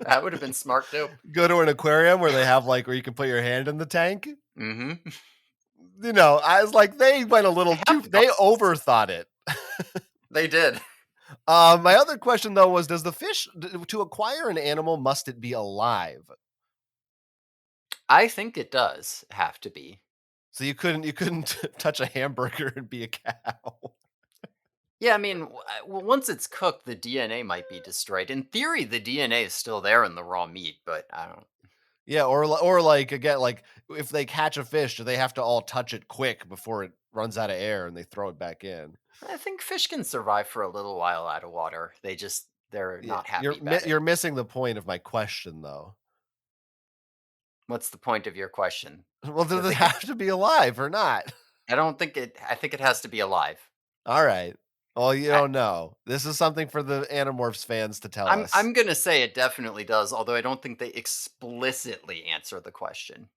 That would have been smart too. go to an aquarium where they have like where you can put your hand in the tank. hmm I was like, they went a They little have too, the they glasses. overthought it. They did. My other question though was, does the fish to acquire an animal must it be alive? I think it does have to be. So you couldn't touch a hamburger and be a cow. Yeah, I mean, well, once it's cooked, the DNA might be destroyed. In theory, the DNA is still there in the raw meat, but I don't. Yeah, or like again, like if they catch a fish, do they have to all touch it quick before it runs out of air and they throw it back in? I think fish can survive for a little while out of water. They're Yeah, not happy about it. you're missing the point of my question though. What's the point of your question? Well, does That it they can. have to be alive or not? I don't think it. I think it has to be alive. All right. Well, you I, don't know. This is something for the Animorphs fans to tell us. I'm gonna say it definitely does, although I don't think they explicitly answer the question.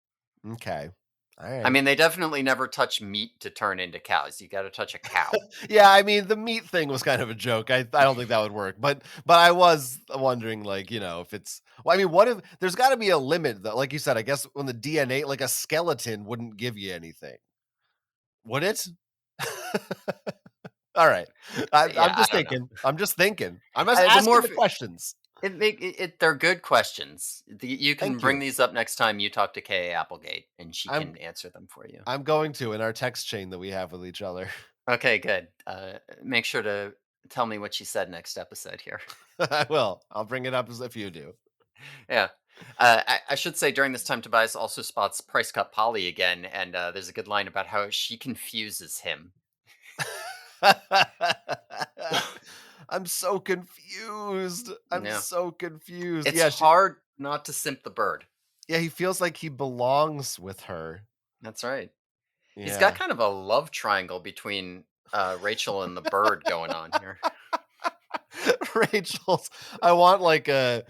Okay. All I right. mean, they definitely never touch meat to turn into cows. You got to touch a cow. Yeah, I mean, the meat thing was kind of a joke. I don't think that would work, but I was wondering, like, if it's. Well, I mean, what if there's got to be a limit though? Like you said, I guess when the DNA, like a skeleton, wouldn't give you anything, would it? All right, I'm Yeah, I just don't know. thinking. I'm just thinking. I'm just The asking more the questions. they're good questions. You can Thank bring you. these up next time you talk to Kay Applegate, and she I'm can answer them for you. I'm going to in our text chain that we have with each other. Okay, good. Make sure to tell me what she said next episode here. I will. I'll bring it up as if you do. Yeah. I should say during this time, Tobias also spots Price Cut Polly again, and there's a good line about how she confuses him. I'm so confused. I'm Yeah, so confused. it's Yeah, hard not to simp the bird. Yeah, he feels like he belongs with her. That's right. He's got Yeah. kind of a love triangle between, Rachel and the bird going on here. Rachel's I want like a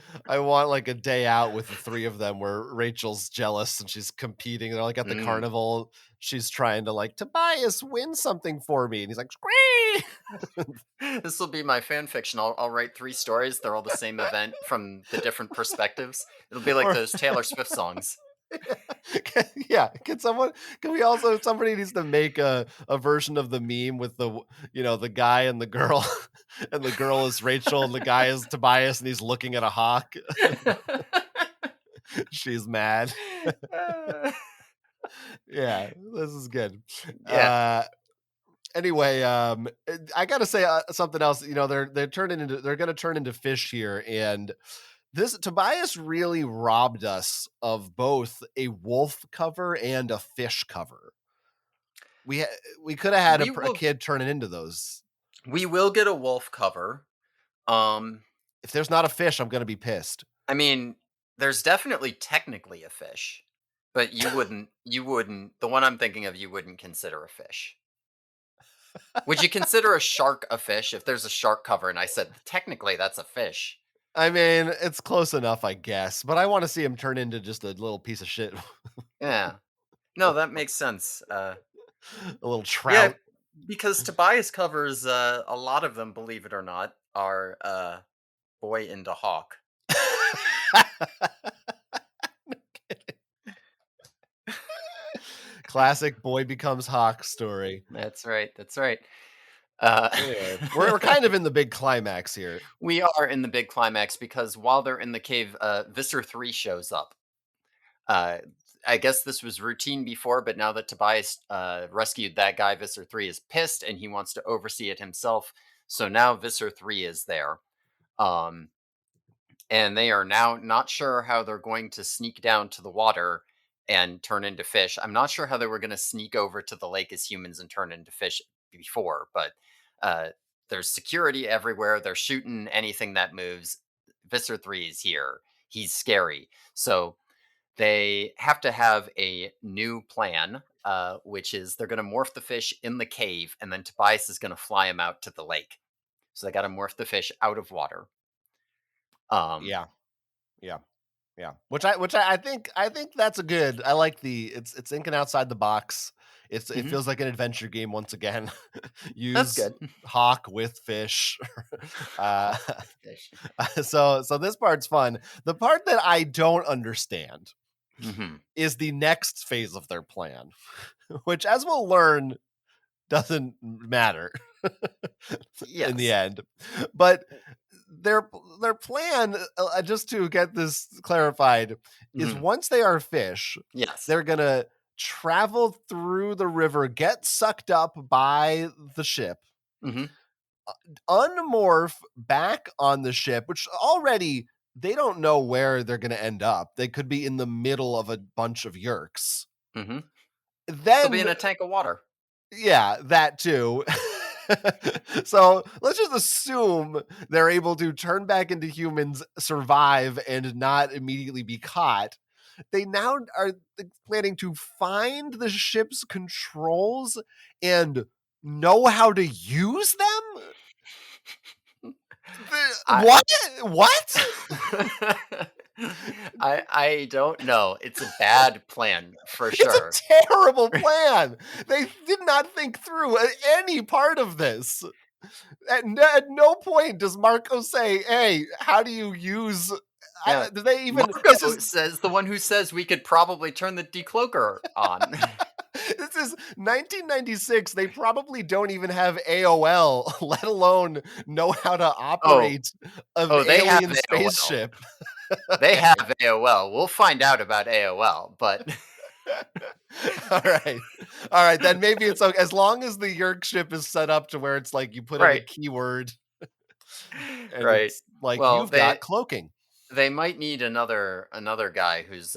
day out with the 3 of them where Rachel's jealous and she's competing. They're like at the Mm. carnival. She's trying to like, "Tobias, win something for me." And he's like, "Scree!" This will be my fan fiction. I'll write 3 stories, they're all the same event from the different perspectives. It'll be like Or those Taylor Swift songs. yeah, can we also somebody needs to make a version of the meme with the guy and the girl and the girl is Rachel and the guy is Tobias and he's looking at a hawk. She's mad. Uh, Yeah, this is good. yeah. Anyway, I gotta say something else. They're gonna turn into fish here, and this Tobias really robbed us of both a wolf cover and a fish cover. We ha- we could have had We a will kid turning into those. we will get a wolf cover. Um, If there's not a fish, I'm gonna be pissed. I mean, there's definitely technically a fish, but you wouldn't the one I'm thinking of, you wouldn't consider a fish. Would you consider a shark a fish if there's a shark cover and I said, "Technically, that's a fish?" I mean, it's close enough, I guess, but I want to see him turn into just a little piece of shit, Yeah. No, that makes sense. a little Yeah, trout. because Tobias covers, a lot of them, believe it or not, are, Boy into Hawk. Classic boy becomes hawk story. That's right, that's right. Uh, Anyway, we're kind of in the big climax here. we are in the big climax because while they're in the cave, Visser 3 shows up. Uh, I guess this was routine before, but now that Tobias, rescued that guy, Visser 3 is pissed and he wants to oversee it himself. So now Visser 3 is there. Um, and they are now not sure how they're going to sneak down to the water and turn into fish. I'm not sure how they were going to sneak over to the lake as humans and turn into fish before, but uh, there's security everywhere. They're shooting anything that moves. Visser 3 is here. He's scary. So they have to have a new plan, which is they're going to morph the fish in the cave, and then Tobias is going to fly him out to the lake. So they got to morph the fish out of water. Um, Yeah, yeah. Yeah, which I think that's a good. I like it's thinking outside the box. It mhm, feels like an adventure game once again. that's Use good. hawk with fish. uh, Hawk with fish. so this part's fun. The part that I don't understand Mhm. is the next phase of their plan, which, as we'll learn, doesn't matter in the Yes. end. But their plan, just to get this clarified, is Mhm. once they are fish, Yes. they're gonna travel through the river, get sucked up by the ship, Mhm. unmorph back on the ship, which already they don't know where they're gonna end up. They could be in the middle of a bunch of yerks. Mhm. They'll be in Then a tank of water. yeah, that too. So let's just assume they're able to turn back into humans, survive, and not immediately be caught. They now are planning to find the ship's controls and know how to use them? I What? What? I don't know. It's a bad plan for It's sure. a terrible plan. They did not think through any part of this. At no point does Marco say, "Hey, how do you use?" Yeah. Do they even? This Marco is says the one who says we could probably turn the decloaker on. this is 1996. They probably don't even have AOL, let alone know how to Oh, operate an oh, they have alien AOL. spaceship. They Okay, have AOL. We'll find out about AOL, but all right, all right. Then maybe it's okay as long as the Yerk ship is set up to where it's like you put in a right. keyword and Right. it's like Well, you've got they cloaking. they might need another guy who's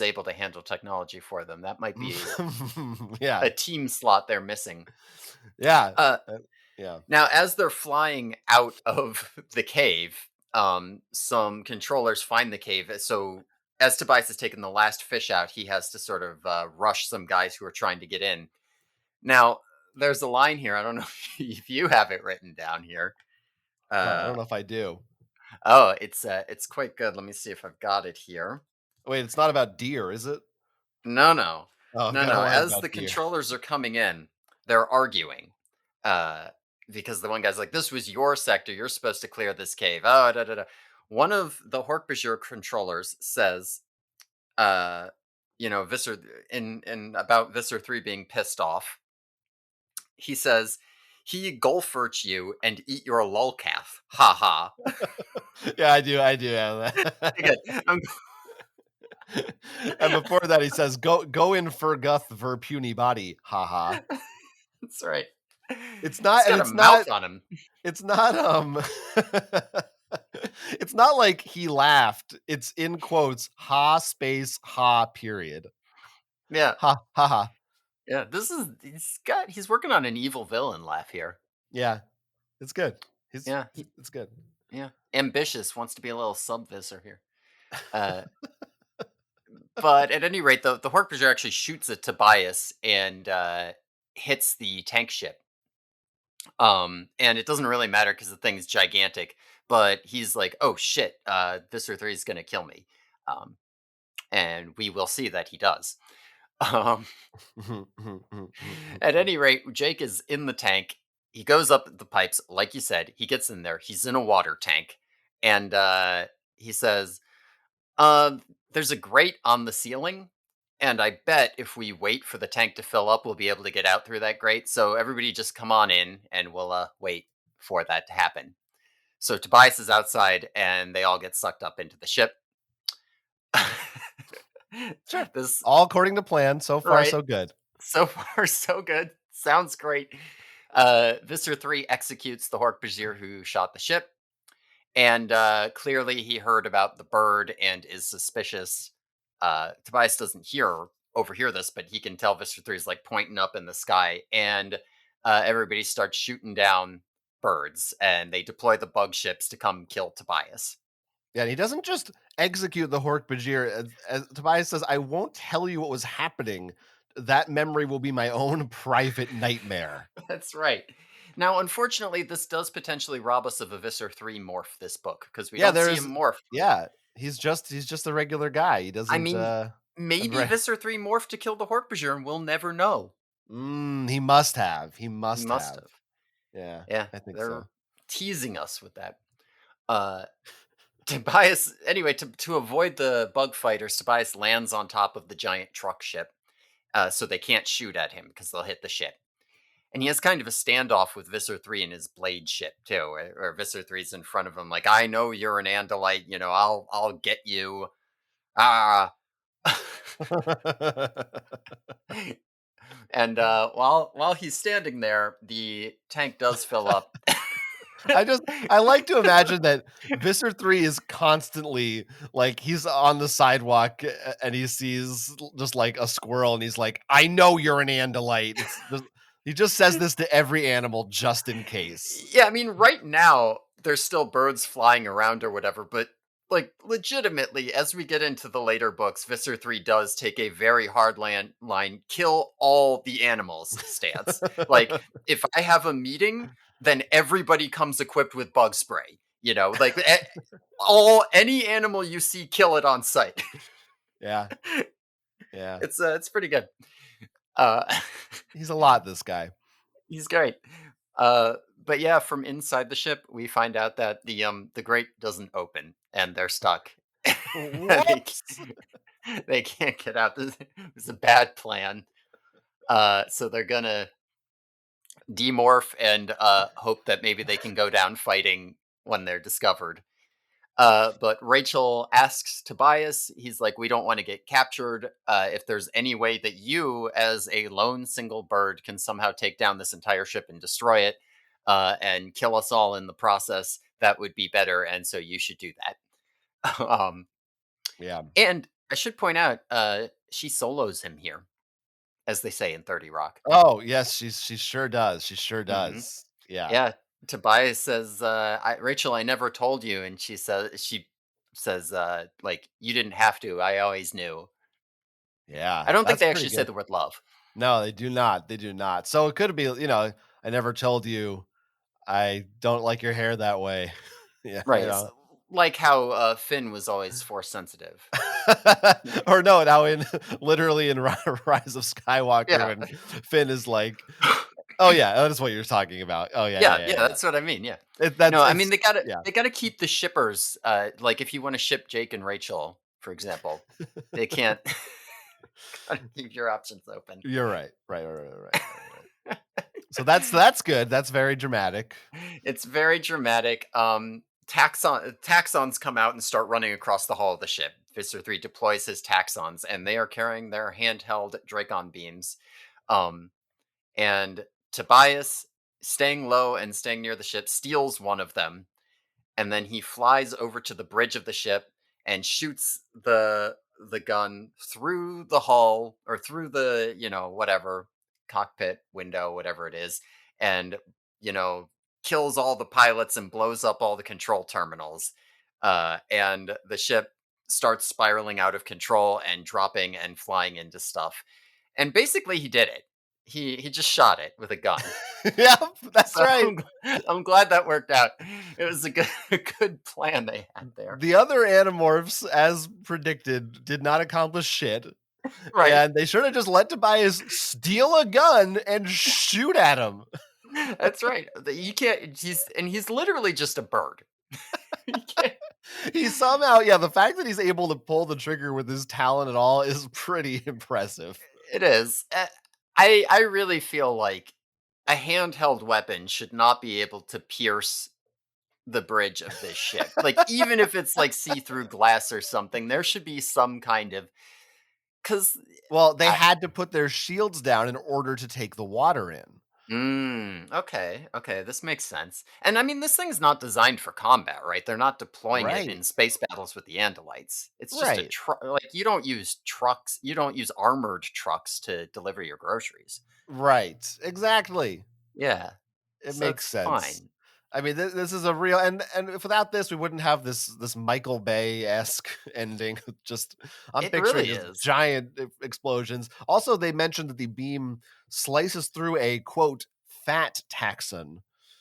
able to handle technology for them. That might be Yeah, a team slot they're missing. yeah, Uh uh, yeah. Now as they're flying out of the cave, some controllers find the cave. So as Tobias is taking the last fish out, he has to sort of rush some guys who are trying to get in. Now, there's a line here. I don't know if you have it written down here. I Uh, don't know if I do. oh, it's quite good. Let me see if I've got it here. Wait, it's not about deer, is it? No, no, Oh, I no, got a no. line As about the deer. controllers are coming in, they're arguing. Uh, because the one guy's like, "This was your sector. You're supposed to clear this cave." Oh, da da da. One of the Hork-Bajir controllers says, uh, Visser in about Visser 3 being pissed off. He says, "He golfert you and eat your lolcalf." Ha ha. Yeah, I do have Good. that. I'm And before that, he says, "Go in for guth ver puny body." Ha ha. That's right. It's He's not, and got a mouth on him. it's not, it's not like he laughed. It's in quotes, "Ha space ha period." Yeah. Ha ha ha. Yeah. He's working on an evil villain laugh here. Yeah, it's good. He's Yeah. it's good. Yeah. Ambitious wants to be a little subvisor here. Uh but at any rate, the Hork-Bajir actually shoots at Tobias and hits the tank ship. And it doesn't really matter because the thing is gigantic, but he's like, "Oh shit, Visser 3 is gonna kill me." Um, and we will see that he does. Um, at any rate, Jake is in the tank. He goes up the pipes, like you said. He gets in there. He's in a water tank, and he says, uh, "There's a grate on the ceiling, and I bet if we wait for the tank to fill up, we'll be able to get out through that grate. So everybody, just come on in, and we'll wait for that to happen." So Tobias is outside, and they all get sucked up into the ship. Sure. This All according to plan. So far, right. so good. So far, so good. Sounds great. Visser 3 executes the Hork-Bajir who shot the ship, and clearly he heard about the bird and is suspicious. Tobias doesn't overhear this, but he can tell Visser 3 is like pointing up in the sky, and everybody starts shooting down birds, and they deploy the bug ships to come kill Tobias. Yeah, and he doesn't just execute the Hork-Bajir. As Tobias says, "I won't tell you what was happening. That memory will be my own private nightmare." That's right. Now, unfortunately, this does potentially rob us of a Visser 3 morph this book because we Yeah, don't see him there's morph. yeah, he's just a regular guy. He I doesn't mean, have maybe re- Visser 3 morphed to kill the Hork-Bajir and we'll never know. he must have. He He must must have. have. Yeah, Yeah, I think they're so. teasing us with that. Uh, Tobias, anyway, to avoid the bug fighters, Tobias lands on top of the giant truck ship so they can't shoot at him because they'll hit the ship. And he has kind of a standoff with Visser 3 in his blade ship too, where Visser 3's in front of him, like, "I know you're an Andalite, I'll get you." Ah. And while he's standing there, the tank does fill up. I like to imagine that Visser 3 is constantly like he's on the sidewalk and he sees just like a squirrel and he's like, "I know you're an Andalite." He just says this to every animal just in case. Yeah, I mean, right now there's still birds flying around or whatever, but like legitimately, as we get into the later books, Visser 3 does take a very hard line, kill all the animals stance. Like, if I have a meeting, then everybody comes equipped with bug spray. Like any animal you see, kill it on sight. Yeah, yeah. It's pretty good. Uh He's a lot, this guy. He's great. But yeah, from inside the ship, we find out that the grate doesn't open and they're stuck. they Whoops. they can't get out. This is a bad plan. So they're gonna demorph and hope that maybe they can go down fighting when they're discovered. But Rachel asks Tobias, he's like, "We don't want to get captured. If there's any way that you, as a lone single bird, can somehow take down this entire ship and destroy it and kill us all in the process, that would be better. And so you should do that." Yeah. And I should point out, she solos him here, as they say in 30 Rock. Oh, yes, she sure does. She sure Hmm. does. Yeah. Yeah. Tobias says, Rachel, I never told you. And she says, says, like, "You didn't have to, I always knew." Yeah, I don't think that's they pretty actually say good. the word love. No, they do not, they do not. So it could be, "I never told you I don't like your hair that way." Yeah, Right, it's like how, Finn was always Force sensitive. Or no, now in literally in Rise of Skywalker Yeah. when Finn is like, oh, yeah, that is what you're talking about. Oh, yeah, Yeah, yeah, yeah, yeah, yeah. that's what I mean, yeah. No, That's I mean, it's they yeah. gotta keep the shippers, like, if you wanna ship Jake and Rachel, for example, they can't gotta keep your options open. You're right. Right. So that's good. That's very dramatic. It's very dramatic. Taxons come out and start running across the hull of the ship. Visser 3 deploys his taxons, and they are carrying their handheld Dracon beams. Um, and Tobias, staying low and staying near the ship, steals one of them, and then he flies over to the bridge of the ship and shoots the gun through the hull or through the, whatever, cockpit window, whatever it is, and, you know kills all the pilots and blows up all the control terminals, and the ship starts spiraling out of control and dropping and flying into stuff, and basically he did it. He just shot it with a gun. Yeah, that's So right. I'm glad that worked out. It was a good a good plan they had there. The other Animorphs, as predicted, did not accomplish shit, Right. and they should have just let Tobias steal a gun and shoot at him. That's right. You can't he's literally just a bird. You can't He somehow, yeah, the fact that he's able to pull the trigger with his talon at all is pretty impressive. It is. I really feel like a handheld weapon should not be able to pierce the bridge of this ship. Like, even if it's like see-through glass or something, there should be some kind of, because Well, they had to put their shields down in order to take the water in. Okay, okay, this makes sense. And I mean, this thing's not designed for combat, right? They're not deploying it Right, in space battles with the Andalites. It's just a right, truck. Like, you don't use trucks, you don't use armored trucks to deliver your groceries. right, exactly. Yeah, It so makes it's sense. fine. I mean, this is a real, and if without this, we wouldn't have this Michael Bay-esque ending. Just I'm It picturing really just is. giant explosions. Also, they mentioned that the beam slices through a quote fat taxon.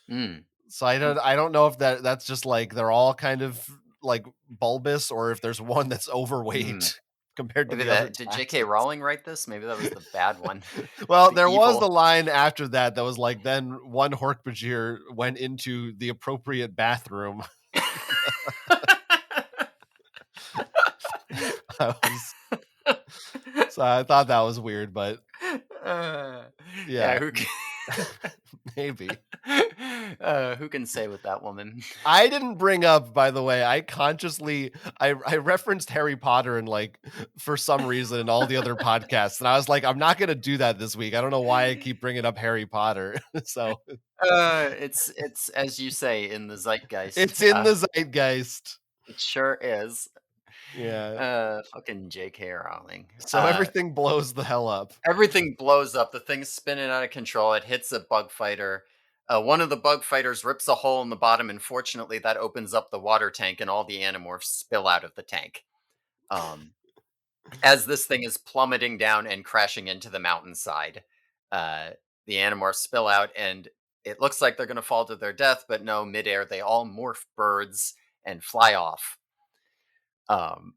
Mm, So I don't know if that's just like they're all kind of like bulbous, or if there's one that's mm. overweight compared to Maybe the other that did J.K. taxons. Rowling write this? Maybe that was the bad one, Well, the there was evil. the line after that that was like, then one Hork-Bajir went into the appropriate bathroom. I was so I thought that was weird, but Uh, yeah, yeah, maybe. who can say with that woman? I didn't bring up, by the way, I consciously I referenced Harry Potter and like for some reason in all the other podcasts, and I was like, I'm not gonna do that this week. I don't know why I keep bringing up Harry Potter. So It's as you say, in the zeitgeist. it's in the zeitgeist. It sure is. Yeah. Fucking J.K. Rowling. So everything blows the hell up. Everything blows up. The thing's spinning out of control. It hits a bug fighter. One of the bug fighters rips a hole in the bottom, and fortunately, that opens up the water tank, and all the animorphs spill out of the tank. Um, as this thing is plummeting down and crashing into the mountainside, uh, the animorphs spill out, and it looks like they're going to fall to their death, but no, midair, they all morph birds and fly off. Um,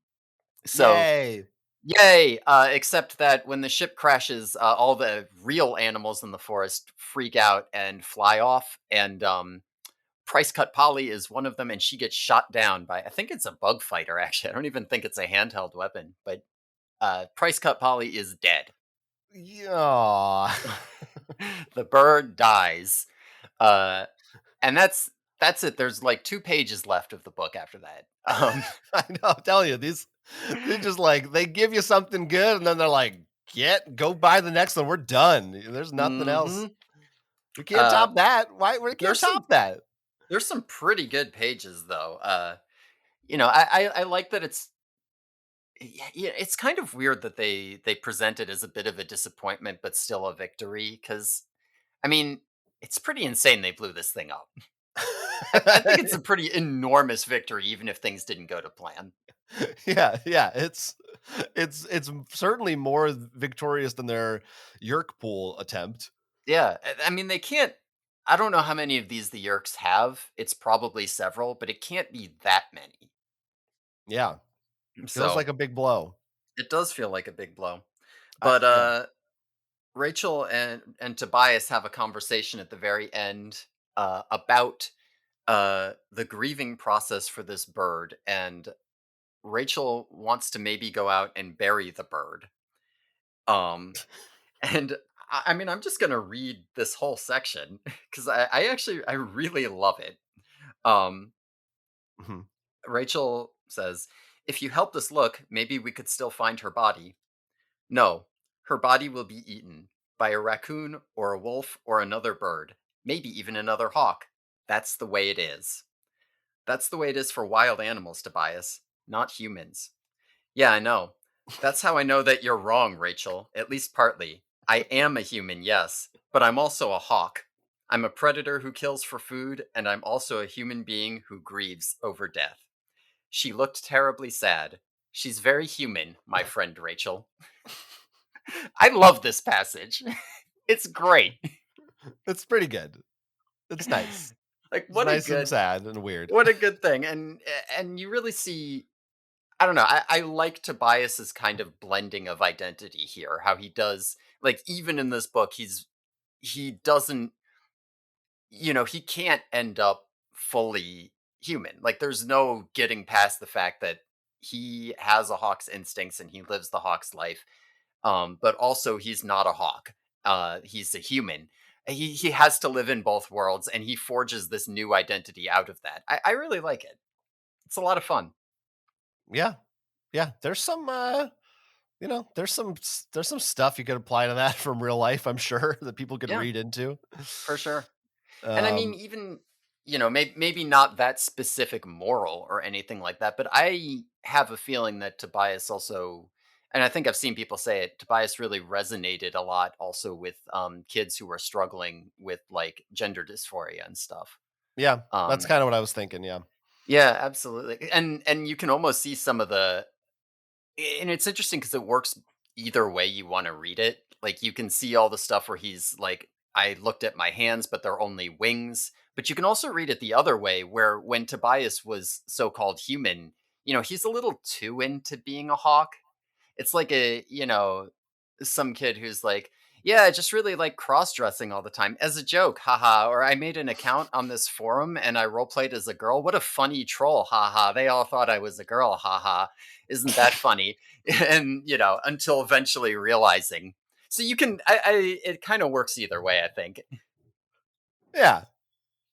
so Yay. Yay! Except that when the ship crashes, all the real animals in the forest freak out and fly off. And Price Cut Polly is one of them, and she gets shot down by, I think it's a bug fighter, actually. I don't even think it's a handheld weapon, but Price Cut Polly is dead. Yeah. The bird dies. Uh, and that's it. There's like 2 pages left of the book after that. I know, I'm telling you, they just like they give you something good and then they're like, go buy the next one. We're done. There's nothing else. hmm We can't top that. Why we can't there's some top that? there's some pretty good pages though. I like that yeah, it's kind of weird that they present it as a bit of a disappointment, but still a victory. Because I mean, it's pretty insane they blew this thing up. I think it's a pretty enormous victory, even if things didn't go to plan. Yeah, yeah, it's certainly more victorious than their Yerk pool attempt. Yeah, I mean, they can't. I don't know how many of these the Yerks have. It's probably several, but it can't be that many. Yeah, feels So like a big blow. it does feel like a big blow. I But yeah. Rachel and Tobias have a conversation at the very end about the grieving process for this bird, and Rachel wants to maybe go out and bury the bird. Um, and I mean, I'm just gonna read this whole section because I actually I really love it. Um, Mhm. Rachel says, "If you helped us look, maybe we could still find her body. No, her body will be eaten by a raccoon or a wolf or another bird, maybe even another hawk. That's the way it is. That's the way it is for wild animals, Tobias, not humans." Yeah, I know. That's how I know that you're wrong, Rachel, at least partly. I am a human, yes, but I'm also a hawk. I'm a predator who kills for food, and I'm also a human being who grieves over death. She looked terribly sad. She's very human, my friend Rachel. I love this passage. It's great. It's pretty good. It's nice. Like It's nice and sad and weird. what a good thing. And you really see, I don't know, I like Tobias's kind of blending of identity here. How he does, like, even in this book, he doesn't, he can't end up fully human. Like, there's no getting past the fact that he has a hawk's instincts and he lives the hawk's life. But also he's not a hawk. He's a human. He has to live in both worlds, and he forges this new identity out of that. I really like it. It's a lot of fun. Yeah. Yeah, there's some, there's some stuff you could apply to that from real life, I'm sure, that people could Yeah, read into. for sure. And I mean, Um, even, maybe not that specific moral or anything like that, but I have a feeling that Tobias also, and I think I've seen people say it, Tobias really resonated a lot also with kids who were struggling with like gender dysphoria and stuff. yeah, that's Um, kinda what I was thinking, yeah. yeah, absolutely. And you can almost see some of the, and it's interesting because it works either way you want to read it. Like, you can see all the stuff where he's like, I looked at my hands, but they're only wings. But you can also read it the other way, where when Tobias was so called human, he's a little too into being a hawk. It's like some kid who's like, "Yeah, I just really like cross-dressing all the time as a joke, haha." Or I made an account on this forum and I role played as a girl. What a funny troll, haha. They all thought I was a girl, haha. Isn't that funny? And until eventually realizing. So you can, it kind of works either way, I think. Yeah,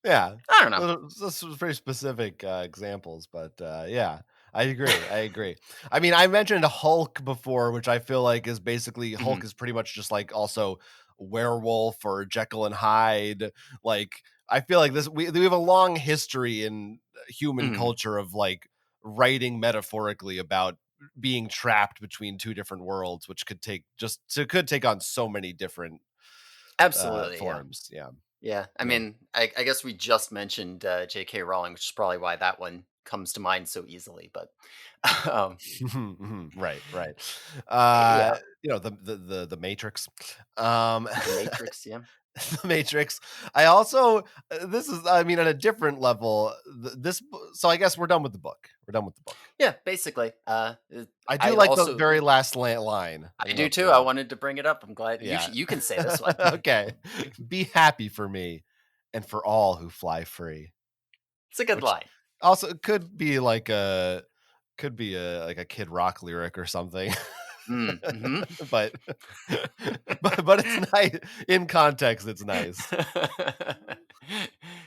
yeah. I don't know. This was very specific, examples, but, yeah, I agree, I agree. I mean, I mentioned Hulk before, which I feel like is basically Mhm, Hulk is pretty much just, like, also werewolf or Jekyll and Hyde, like, I feel like this we have a long history in human mhm. culture of, like, writing metaphorically about being trapped between 2 different worlds, which could take on so many different, Absolutely, yeah. forms, yeah, Yeah, I yeah. mean, I guess we just mentioned J.K. Rowling, which is probably why that one comes to mind so easily. But um, Mhm, mhm, right, right. yeah, The Matrix. Um, The Matrix. Yeah, The Matrix. I also this is I mean, at a different level, so I guess we're done with the book. We're done with the book. yeah. Basically, I do I like the also very last line. I I don't know do if too. I you're wanted to bring it up. I'm glad yeah. you can say this one. Okay. "Be happy for me and for all who fly free," It's a good which line. also could be like a Kid Rock lyric or something. Mm-hmm. But but it's nice in context, it's nice.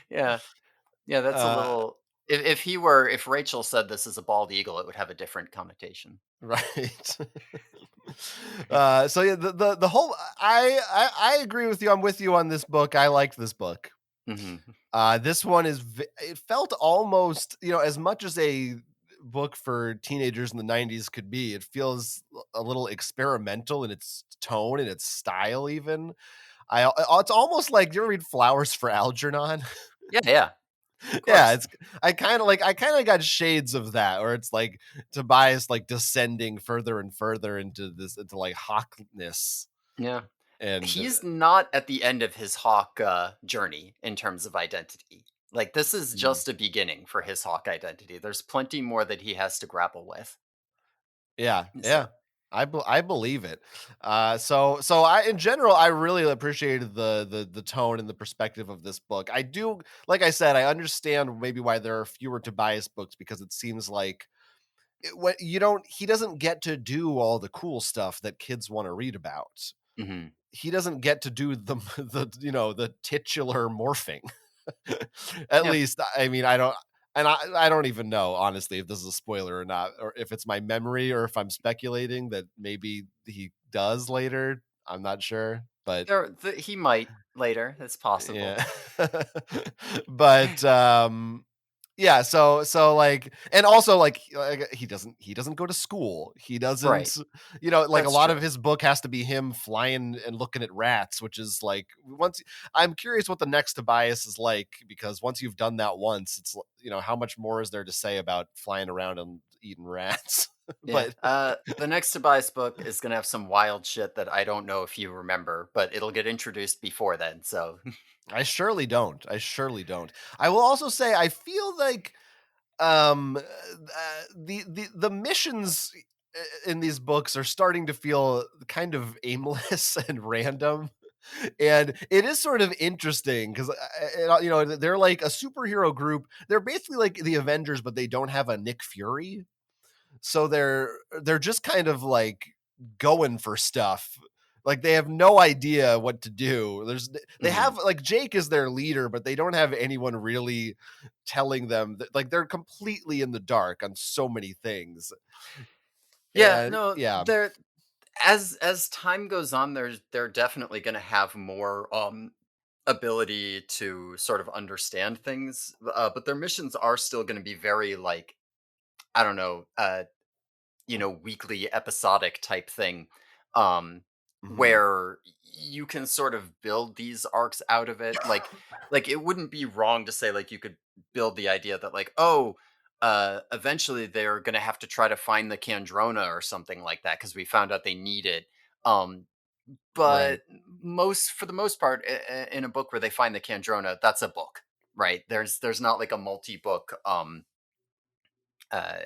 Yeah, yeah. That's a Uh, little. If Rachel said this is a bald eagle, it would have a different connotation. right. So yeah, the whole I agree with you, I'm with you on this book, I liked this book. Hmm. This one it felt almost, as much as a book for teenagers in the 90s could be, it feels a little experimental in its tone and its style even. It's almost like, you ever read Flowers for Algernon? Yeah, yeah. Of Yeah, course. it's I kinda got shades of that, where it's like Tobias, like, descending further and further into, like, hawkness Yeah. and, He's not at the end of his hawk journey in terms of identity. Like, this is mm. just a beginning for his hawk identity. There's plenty more that he has to grapple with. Yeah, So, yeah. I believe it. So I in general I really appreciated the tone and the perspective of this book. I do, like I said, I understand maybe why there are fewer Tobias books, because it seems like what you don't he doesn't get to do all the cool stuff that kids want to read about. mhm. He doesn't get to do the titular morphing. At Yeah. least, I mean, I don't even know, honestly, if this is a spoiler or not, or if it's my memory, or if I'm speculating that maybe he does later. I'm not sure, but He might later. It's possible. yeah. But, yeah, like, and also, like, he doesn't go to school. He Right. doesn't, like, a That's lot of true. his book has to be him flying and looking at rats, which is like, once I'm curious what the next Tobias is like, because once you've done that once, how much more is there to say about flying around and eating rats? Yeah. But The next Tobias book is gonna have some wild shit that I don't know if you remember, but it'll get introduced before then. So, I surely don't. I surely don't. I will also say I feel like the missions in these books are starting to feel kind of aimless and random, and it is sort of interesting because they're like a superhero group. They're basically like the Avengers, but they don't have a Nick Fury, so they're just kind of like going for stuff. Like, they have no idea what to do. They mhm. have, like, Jake is their leader, but they don't have anyone really telling them that, like, they're completely in the dark on so many things. Yeah, And no, yeah. there as time goes on, they're definitely gonna have more ability to sort of understand things. But their missions are still gonna be very like, I don't know, weekly episodic type thing, um Mhm. where you can sort of build these arcs out of it. Like it wouldn't be wrong to say, like, you could build the idea that, like, oh, eventually they're going to have to try to find the Kandrona or something like that because we found out they need it. um Right. but most for the most part, in a book where they find the Kandrona, that's a book, right? There's not like a multi-book uh,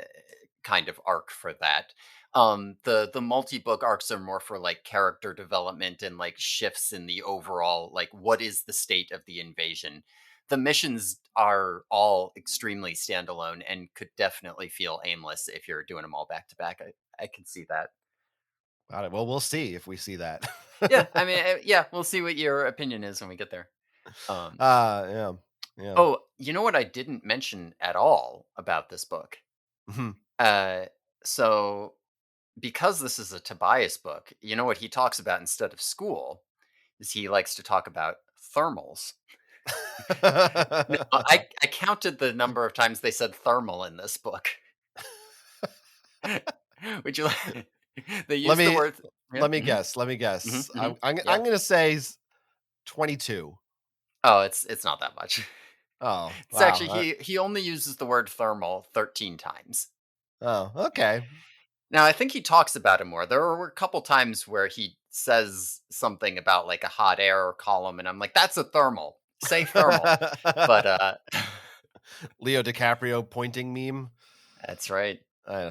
kind of arc for that. The multi-book arcs are more for like character development and like shifts in the overall, like, what is the state of the invasion. The missions are all extremely standalone and could definitely feel aimless if you're doing them all back to back. I can see that. Got it. Well, we'll see if we see that. Yeah, I mean, yeah, we'll see what your opinion is when we get there. Um, Yeah. Yeah. oh, you know what I didn't mention at all about this book? Mhm. Uh, so because this is a Tobias book, you know what he talks about instead of school is he likes to talk about thermals. No, I counted the number of times they said thermal in this book. Would you like they Let use the me word. Yeah, let me guess. Let me guess. yeah. I'm gonna say 22. Oh, it's not that much. Oh, It's wow. actually, he only uses the word thermal 13 times. Oh, okay. Now, I think he talks about it more. There were a couple times where he says something about like a hot air column, and I'm like, that's a thermal. Say thermal. But Leo DiCaprio pointing meme. that's right.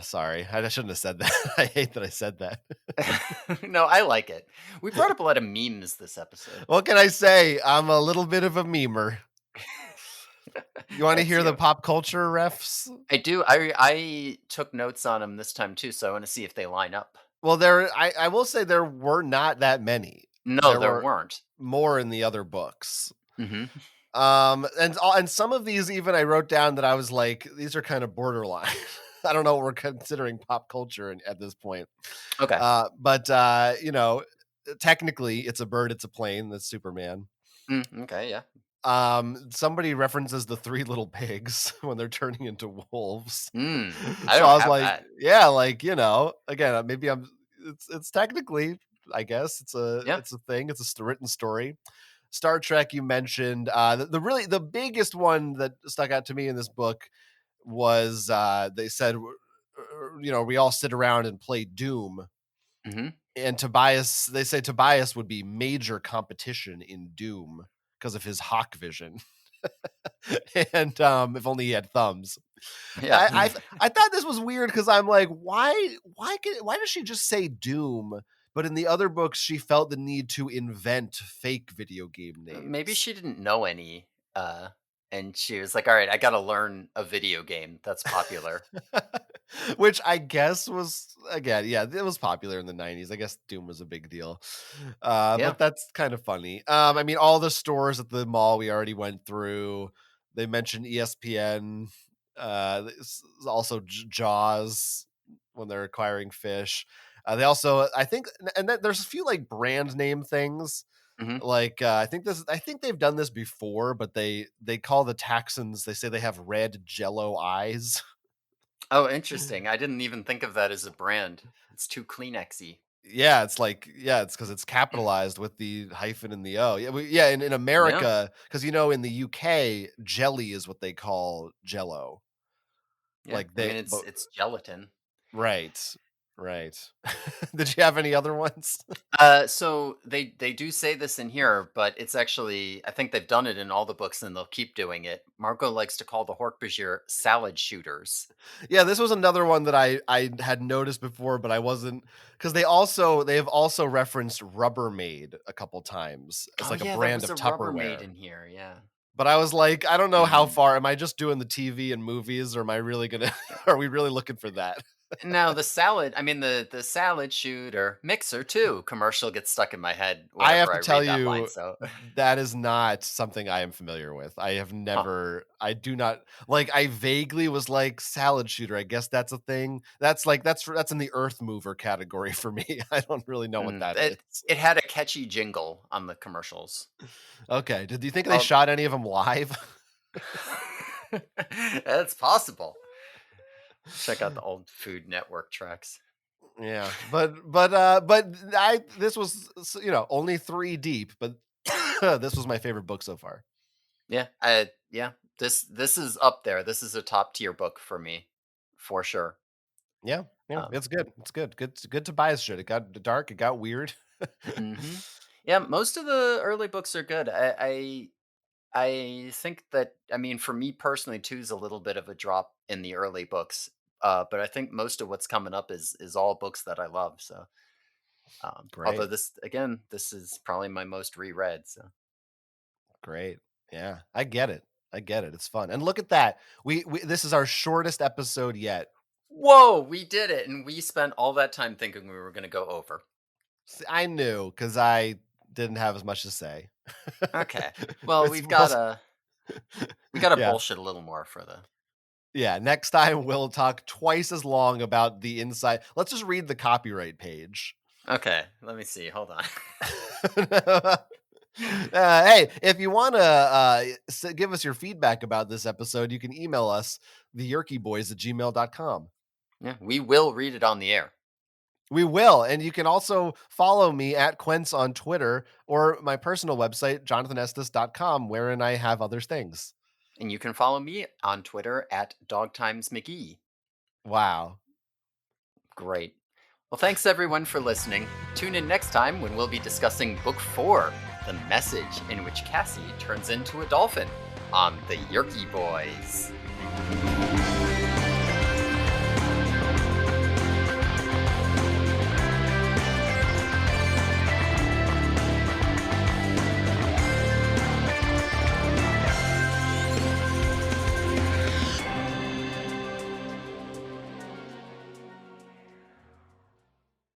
Sorry, I shouldn't have said that. I hate that I said that. No, I like it. We brought up a lot of memes this episode. What can I say? I'm a little bit of a memer. You want to That's hear the you. pop culture refs? I do. I took notes on them this time too, so I want to see if they line up. Well, I will say there were not that many. No, There there were weren't. more in the other books. Hmm. And some of these even I wrote down that I was like, these are kind of borderline. I don't know what we're considering pop culture at this point. Okay. But technically, it's a bird, it's a plane. That's Superman. Okay. Yeah. Somebody references the three little pigs when they're turning into wolves. I So don't I was have like, that. yeah, like, again, maybe it's technically, I guess it's a Yeah. it's a thing. It's a written story. Star Trek you mentioned. The really the biggest one that stuck out to me in this book was they said, we all sit around and play Doom. Hmm. And Tobias, they say Tobias would be major competition in Doom because of his hawk vision. And if only he had thumbs. Yeah. I thought this was weird because I'm like, why does she just say Doom? But in the other books, she felt the need to invent fake video game Maybe names. she didn't know any, and she was like, "All right, I gotta learn a video game that's popular." Which I guess was, again, yeah, it was popular in the 90s. I guess Doom was a big deal. Yeah. But that's kind of funny. I mean, all the stores at the mall we already went through. They mentioned ESPN, also Jaws when they're acquiring fish. They also, I think, and then there's a few like brand name things. Hmm. Like I think they've done this before, but they call the Texans. They say they have red Jello eyes. Oh, interesting. I didn't even think of that as a brand. It's too Kleenexy. Yeah, it's like, yeah, it's because it's capitalized with the hyphen and the O. Yeah, yeah, in Yeah. America, because in the UK, jelly is what they call Jello. Yeah. Like I mean, they, but it's gelatin. right, right. Did you have any other ones? So they do say this in here, but it's actually I think they've done it in all the books and they'll keep doing it. Margot likes to call the Hork-Bajir salad shooters. Yeah, this was another one that I had noticed before, but I wasn't, because they have also referenced Rubbermaid a couple times as Oh like a yeah, there brand was of a Rubbermaid Tupperware. in here. Yeah. But I was like, I don't know how Mm. far. Am I just doing the TV and movies, or am I really gonna? Are we really looking for that? Now the salad, I mean the salad shooter mixer too commercial gets stuck in my head I have whenever I to tell read that line. you, So, that is not something I am familiar with. I have huh? never, I do not, like, I vaguely was like, salad shooter. I guess that's a thing. That's like, that's in the earth mover category for me. I don't really know what that It is. it had a catchy jingle on the commercials. Okay. Did you think they Well, shot any of them live? it's possible. Check out the old Food Network tracks. Yeah. But this was, only three deep, but this was my favorite book so far. Yeah. This is up there. This is a top tier book for me, for sure. Yeah. Yeah. Um, It's good. It's good. Good Tobias shit. It got dark. It got weird. mhm. Yeah, most of the early books are good. I think that I mean for me personally too is a little bit of a drop in the early books. But I think most of what's coming up is all books that I love. So although Great. this is probably my most reread. So Great. Yeah, I get it. I get it. It's fun. And look at that. We this is our shortest episode yet. whoa, we did it, and we spent all that time thinking we were going to go over. I knew because I didn't have as much to say. Okay, well It's we'll, we got to yeah. bullshit a little more for the. Yeah, next time we'll talk twice as long about the inside. Let's just read the copyright page. Okay, let me see. Hold on. Hey, if you want to give us your feedback about this episode, you can email us, theyerkyboys@gmail.com. Yeah, we will read it on the air. We will. And you can also follow me at Quince on Twitter or my personal website, jonathanestis.com, wherein I have other things. And you can follow me on Twitter at DogTimesMcGee. Wow. Great. Well, thanks everyone for listening. Tune in next time when we'll be discussing Book 4, The Message, in which Cassie turns into a dolphin on the Yerky Boys.